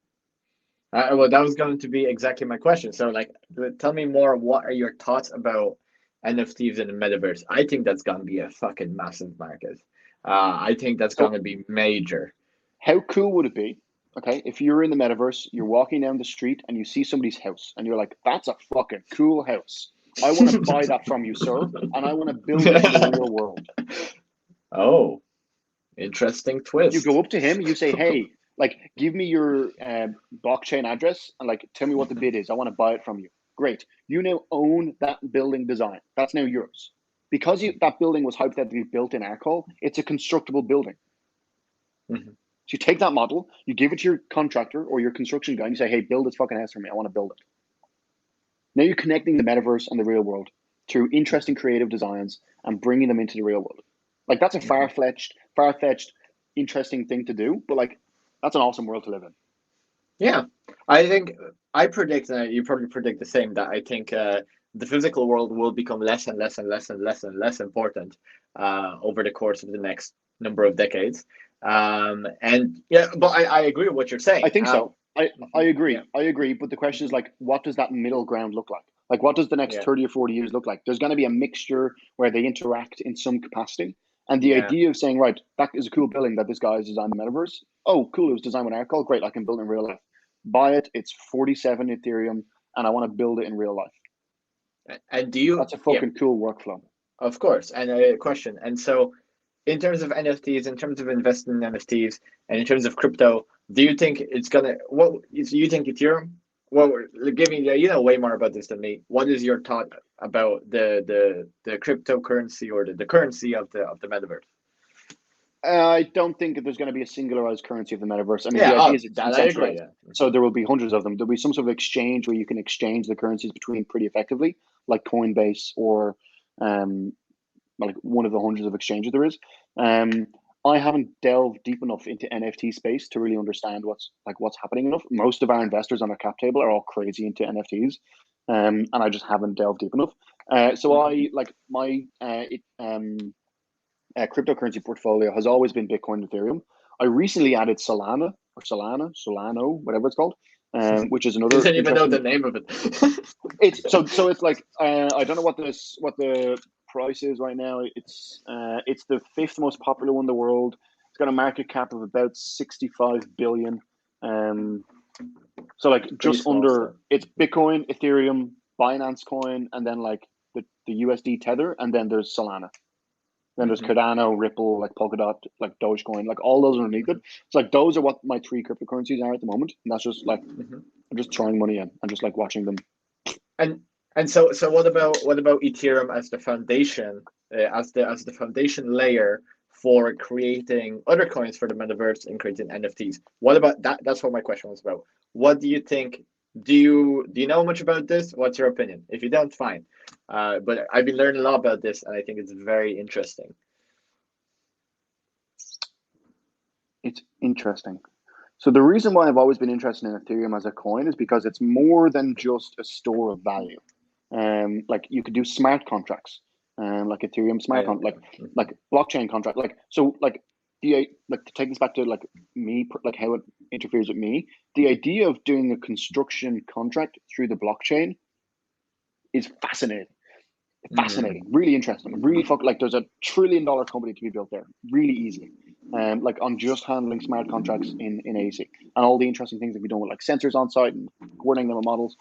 Speaker 1: Well, that was going to be exactly my question. So, like, tell me more. What are your thoughts about NFTs in the metaverse? I think that's going to be a fucking massive market. I think that's going to be major.
Speaker 2: How cool would it be? Okay, if you're in the metaverse, you're walking down the street and you see somebody's house and you're like, that's a fucking cool house. I want to buy that from you, sir, and I want to build it in the real world.
Speaker 1: Oh, interesting twist.
Speaker 2: You go up to him, you say, hey, like, give me your blockchain address and like, tell me what the bid is. I want to buy it from you. Great. You now own that building design. That's now yours. Because that building was hypothetically built in Arcol, it's a constructible building.
Speaker 1: Mm-hmm.
Speaker 2: So you take that model, you give it to your contractor or your construction guy, and you say, hey, build this fucking house for me. I want to build it. Now you're connecting the metaverse and the real world through interesting creative designs and bringing them into the real world. Like that's a far-fetched, interesting thing to do, but like that's an awesome world to live in.
Speaker 1: Yeah, I predict, you probably predict the same, that I think the physical world will become less and less and less and less and less important over the course of the next number of decades. And yeah, but I agree with what you're saying.
Speaker 2: I think so. I agree. Yeah. I agree. But the question is like, what does that middle ground look like? Like, what does the next 30 or 40 years look like? There's going to be a mixture where they interact in some capacity. And the idea of saying, right, that is a cool building that this guy has designed the metaverse. Oh, cool. It was designed with Arcol. Great. I can build it in real life. Buy it. It's 47 Ethereum and I want to build it in real life.
Speaker 1: And
Speaker 2: that's a fucking cool workflow.
Speaker 1: Of course. And a question. And so in terms of NFTs, in terms of investing in NFTs, and in terms of crypto, do you think it's gonna? What do you think Ethereum? Well, give me, you know way more about this than me. What is your thought about the cryptocurrency or the currency of the metaverse?
Speaker 2: I don't think that there's going to be a singularized currency of the metaverse. I mean, the idea is it's decentralized. So there will be hundreds of them. There'll be some sort of exchange where you can exchange the currencies between pretty effectively, like Coinbase or like one of the hundreds of exchanges there is. I haven't delved deep enough into NFT space to really understand what's happening enough. Most of our investors on our cap table are all crazy into NFTs, and I just haven't delved deep enough. So I like my cryptocurrency portfolio has always been Bitcoin and Ethereum. I recently added Solana, whatever it's called, which is another.
Speaker 1: I didn't even know the name of it.
Speaker 2: It's it's like I don't know what the price is right now. It's the 5th most popular one in the world. It's got a market cap of about 65 billion. So like just under, it's Bitcoin, Ethereum, Binance Coin, and then like the USD Tether, and then there's Solana. Then there's Cardano, Ripple, like Polkadot, like Dogecoin, like all those underneath it. It's like those are what my 3 cryptocurrencies are at the moment, and that's just like I'm just throwing money in. I'm just like watching them.
Speaker 1: And so what about Ethereum as the foundation, as the foundation layer for creating other coins for the metaverse and creating NFTs? What about that? That's what my question was about. What do you think? Do you know much about this? What's your opinion? If you don't, fine. But I've been learning a lot about this, and I think it's very interesting.
Speaker 2: It's interesting. So the reason why I've always been interested in Ethereum as a coin is because it's more than just a store of value. Like you could do smart contracts, like Ethereum smart contract, like blockchain contract, like so, like to take this back to like me, like how it interferes with me. The idea of doing a construction contract through the blockchain is fascinating. Really interesting, really like there's $1 trillion company to be built there, really easily. Like on just handling smart contracts in Aec and all the interesting things that we done with like sensors on site and coordinating them with models.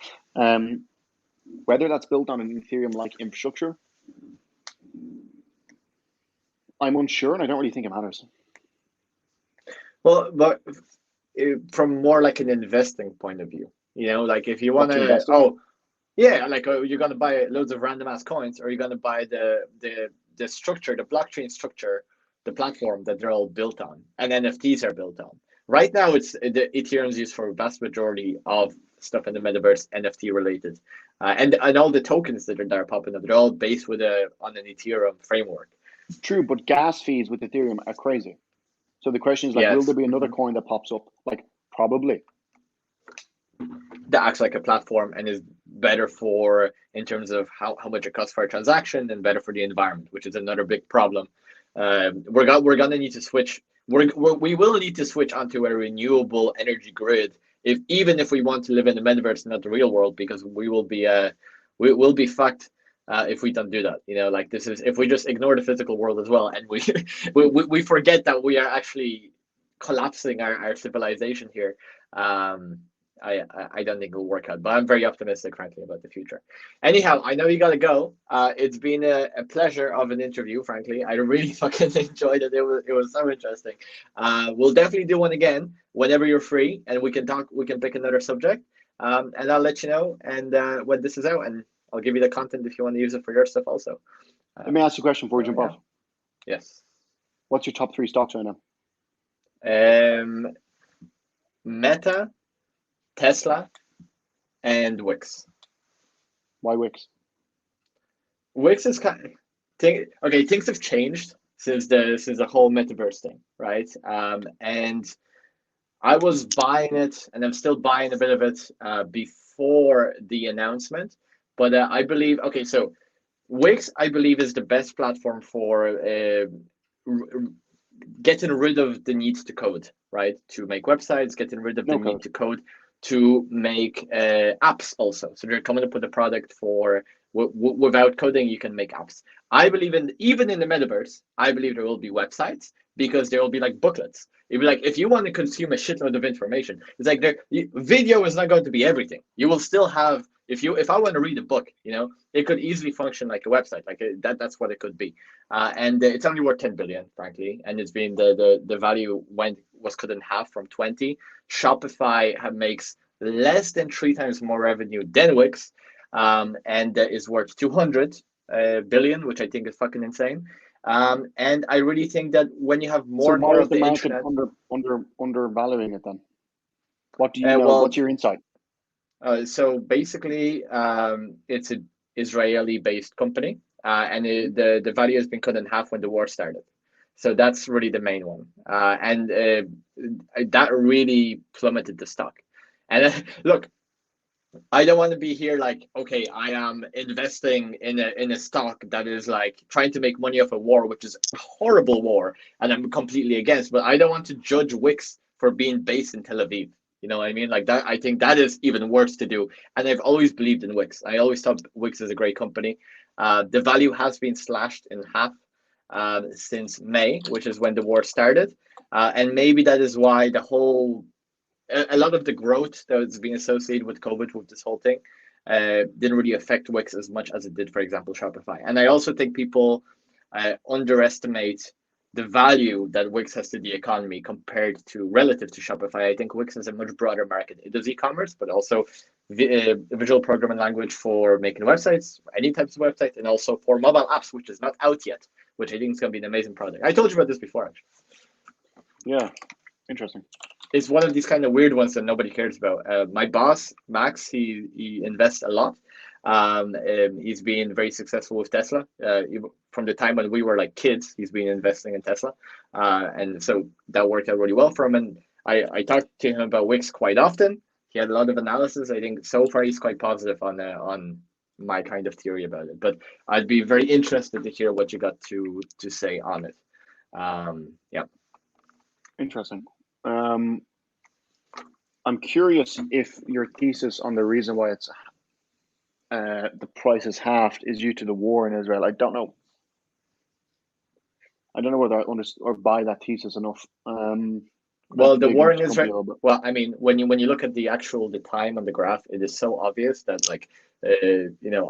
Speaker 2: Whether that's built on an Ethereum-like infrastructure, I'm unsure, and I don't really think it matters.
Speaker 1: Well, but from more like an investing point of view, you know, like if you want to, like you're going to buy loads of random ass coins, or you're going to buy the structure, the blockchain structure, the platform that they're all built on, and NFTs are built on. Right now, it's the Ethereum is used for a vast majority of stuff in the metaverse NFT related, and all the tokens that are popping up, they're all based on an Ethereum framework.
Speaker 2: True, but gas fees with Ethereum are crazy. So the question is, like,
Speaker 1: Yes.
Speaker 2: will there be another coin that pops up? Like, probably.
Speaker 1: That acts like a platform and is better for, in terms of how much it costs for a transaction, and better for the environment, which is another big problem. We're gonna need to switch. We will need to switch onto a renewable energy grid, even if we want to live in the metaverse and not the real world, because we will be fucked if we don't do that. Like, this is, if we just ignore the physical world as well, and we forget that we are actually collapsing our civilization here. I don't think it'll work out, but I'm very optimistic, frankly, about the future. Anyhow, I know you gotta go. It's been a pleasure of an interview, frankly. I really fucking enjoyed it. It was so interesting. We'll definitely do one again whenever you're free, and we can talk. We can pick another subject, and I'll let you know and when this is out, and I'll give you the content if you want to use it for your stuff also.
Speaker 2: Let me ask you a question before we jump off.
Speaker 1: Yes.
Speaker 2: What's your top 3 stocks right now?
Speaker 1: Meta, Tesla, and Wix.
Speaker 2: Why Wix?
Speaker 1: Wix is things have changed since the whole metaverse thing, right? And I was buying it, and I'm still buying a bit of it before the announcement. But I believe, so Wix, I believe, is the best platform for getting rid of the need to code, right? To make websites, getting rid of the need to code, to make apps also. So they're coming up with a product for without coding, you can make apps. I believe even in the metaverse, I believe there will be websites, because there will be like booklets. It'll be like, if you want to consume a shitload of information, it's like video is not going to be everything. You will still have, if I want to read a book, it could easily function like a website. Like that's what it could be. And it's only worth 10 billion, frankly. And it's been the value was cut in half from 20. Shopify makes less than 3 times more revenue than Wix, and is worth 200 billion, which I think is fucking insane. And I really think that when you have more and more of the internet,
Speaker 2: undervaluing it then? What do you know? What's your insight?
Speaker 1: So basically, it's an Israeli-based company, and the value has been cut in half when the war started. So that's really the main one, and that really plummeted the stock. And look, I don't want to be here like, okay, I am investing in a stock that is like trying to make money off a war, which is a horrible war, and I'm completely against. But I don't want to judge Wix for being based in Tel Aviv. You know what I mean? Like that, I think that is even worse to do. And I've always believed in Wix. I always thought Wix is a great company. The value has been slashed in half since May, which is when the war started. And maybe that is why a lot of the growth that's been associated with COVID, with this whole thing, didn't really affect Wix as much as it did, for example, Shopify. And I also think people underestimate the value that Wix has to the economy relative to Shopify. I think Wix is a much broader market. It does e-commerce, but also visual programming language for making websites, any types of websites, and also for mobile apps, which is not out yet, which I think is going to be an amazing product. I told you about this before, actually.
Speaker 2: Yeah, interesting.
Speaker 1: It's one of these kind of weird ones that nobody cares about. My boss, Max, he invests a lot. He's been very successful with Tesla. From the time when we were like kids, he's been investing in Tesla. And so that worked out really well for him. And I talked to him about Wix quite often. He had a lot of analysis. I think so far he's quite positive on my kind of theory about it. But I'd be very interested to hear what you got to say on it. Yeah.
Speaker 2: Interesting. I'm curious if your thesis on the reason why it's the price is halved is due to the war in Israel. I don't know whether I understand or buy that thesis enough.
Speaker 1: Well, the war in Israel. Well, I mean, when you look at the time on the graph, it is so obvious that like, I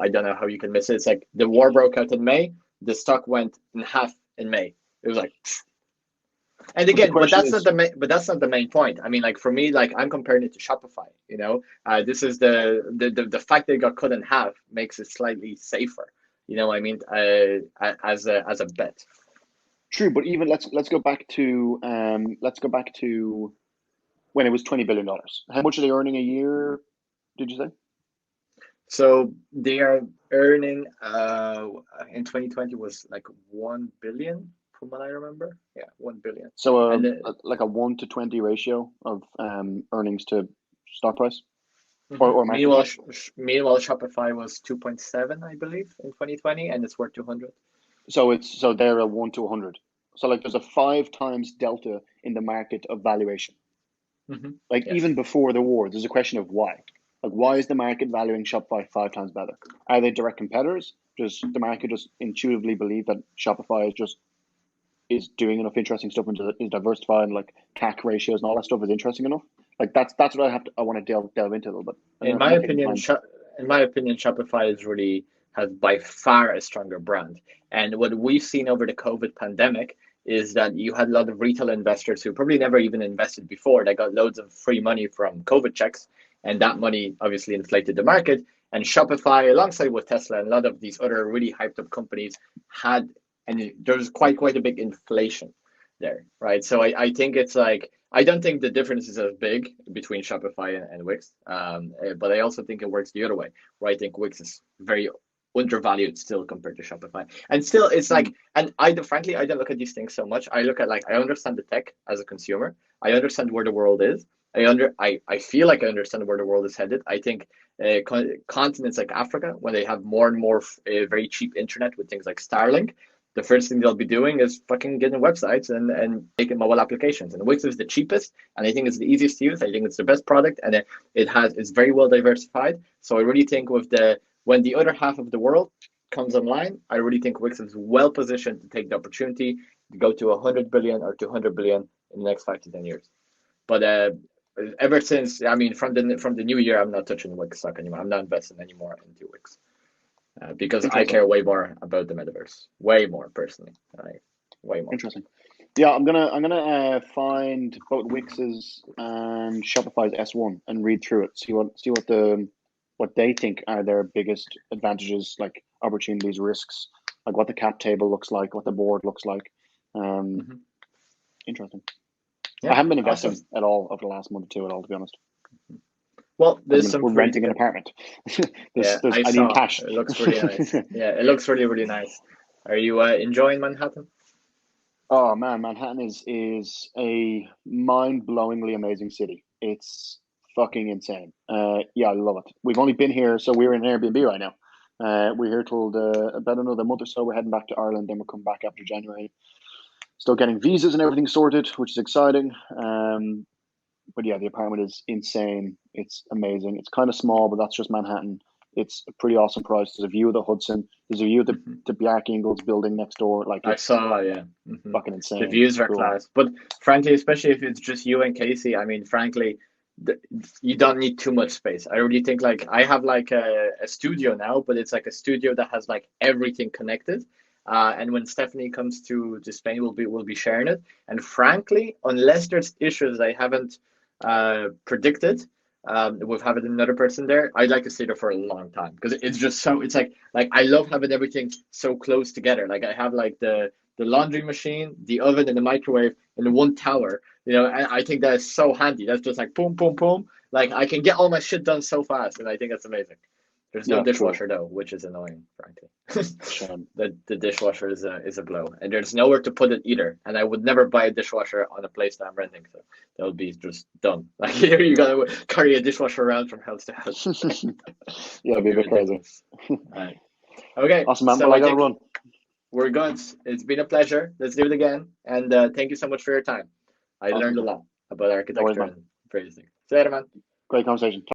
Speaker 1: don't know how you can miss it. It's like the war broke out in May. The stock went in half in May. It was like. And again, but that's not the main point. I mean, like for me, like I'm comparing it to Shopify. This is the fact that it got cut in half makes it slightly safer. You know what I mean? As a bet.
Speaker 2: True, but even let's go back to when it was $20 billion. How much are they earning a year? did you say?
Speaker 1: So they are earning in 2020 was like 1 billion from what I remember. Yeah, 1 billion.
Speaker 2: So
Speaker 1: And
Speaker 2: like a 1 to 20 ratio of earnings to stock price or market
Speaker 1: meanwhile,
Speaker 2: cap.
Speaker 1: meanwhile, Shopify was 2.7, I believe, in 2020, and it's worth 200.
Speaker 2: So they're a 1 to 100. So like there's a 5 times delta in the market of valuation. Like
Speaker 1: Yes.
Speaker 2: even before the war, there's a question of why. Like why is the market valuing Shopify 5 times better? Are they direct competitors? Does the market just intuitively believe that Shopify is doing enough interesting stuff and is diversified, and like CAC ratios and all that stuff is interesting enough? Like that's what I want to delve into a little bit.
Speaker 1: In
Speaker 2: I'm
Speaker 1: my
Speaker 2: not taking
Speaker 1: opinion,
Speaker 2: time.
Speaker 1: Shopify is really has by far a stronger brand. And what we've seen over the COVID pandemic is that you had a lot of retail investors who probably never even invested before. They got loads of free money from COVID checks, and that money obviously inflated the market. And Shopify, alongside with Tesla and a lot of these other really hyped up companies, had and there's quite a big inflation there, right? So I think it's like I don't think the difference is as big between Shopify and Wix, but I also think it works the other way, where I think Wix is very undervalued still compared to Shopify, and still it's like, and frankly I don't look at these things so much. I look at like I understand the tech as a consumer, I understand where the world is. I feel like I understand where the world is headed. I think continents like Africa, when they have more and more very cheap internet with things like Starlink, the first thing they'll be doing is fucking getting websites and making mobile applications. And Wix is the cheapest, and I think it's the easiest to use. I think it's the best product, and it's very well diversified. So I really think when the other half of the world comes online, I really think Wix is well positioned to take the opportunity to go to 100 billion or 200 billion in the next 5 to 10 years. But ever since, I mean, from the new year, I'm not touching Wix stock anymore. I'm not investing anymore into Wix. Because I care way more about the metaverse, way more personally, way more.
Speaker 2: Interesting. Yeah, I'm gonna find both Wix's and Shopify's S1 and read through it. See what they think are their biggest advantages, like opportunities, risks, like what the cap table looks like, what the board looks like. Interesting. Yeah, I haven't been investing at all over the last month or two at all, to be honest.
Speaker 1: Well, we're
Speaker 2: renting an apartment. I need cash.
Speaker 1: It looks really nice. Yeah, it looks really, really nice. Are you enjoying Manhattan?
Speaker 2: Oh man, Manhattan is a mind-blowingly amazing city. It's fucking insane. Yeah, I love it. We've only been here, so we're in an Airbnb right now. We're here till about another month or so. We're heading back to Ireland, then we'll come back after January. Still getting visas and everything sorted, which is exciting. But yeah, the apartment is insane. It's amazing. It's kind of small, but that's just Manhattan. It's a pretty awesome price. There's a view of the Hudson. There's a view of the Bjarke Ingels building next door. Like
Speaker 1: I saw, yeah.
Speaker 2: Fucking insane.
Speaker 1: The views are class. But frankly, especially if it's just you and Casey, I mean, frankly, you don't need too much space. I really think like I have like a studio now, but it's like a studio that has like everything connected. And when Stephanie comes to Spain, we'll be sharing it. And frankly, unless there's issues I haven't predicted with having another person there, I'd like to stay there for a long time because it's just so it's like I love having everything so close together. Like I have like the laundry machine, the oven, and the microwave in one tower. You know, and I think that is so handy. That's just like boom, boom, boom. Like I can get all my shit done so fast, and I think that's amazing. There's no dishwasher though, which is annoying, frankly. The dishwasher is a blow, and there's nowhere to put it either. And I would never buy a dishwasher on a place that I'm renting, so that would be just dumb. Like here, you gotta carry a dishwasher around from house to house.
Speaker 2: Yeah, it'd be a bit crazy.
Speaker 1: Right. Okay.
Speaker 2: Awesome, man. So I gotta run.
Speaker 1: We're good. It's been a pleasure. Let's do it again. And thank you so much for your time. I learned a lot about architecture and various things. See you later, man.
Speaker 2: Great conversation.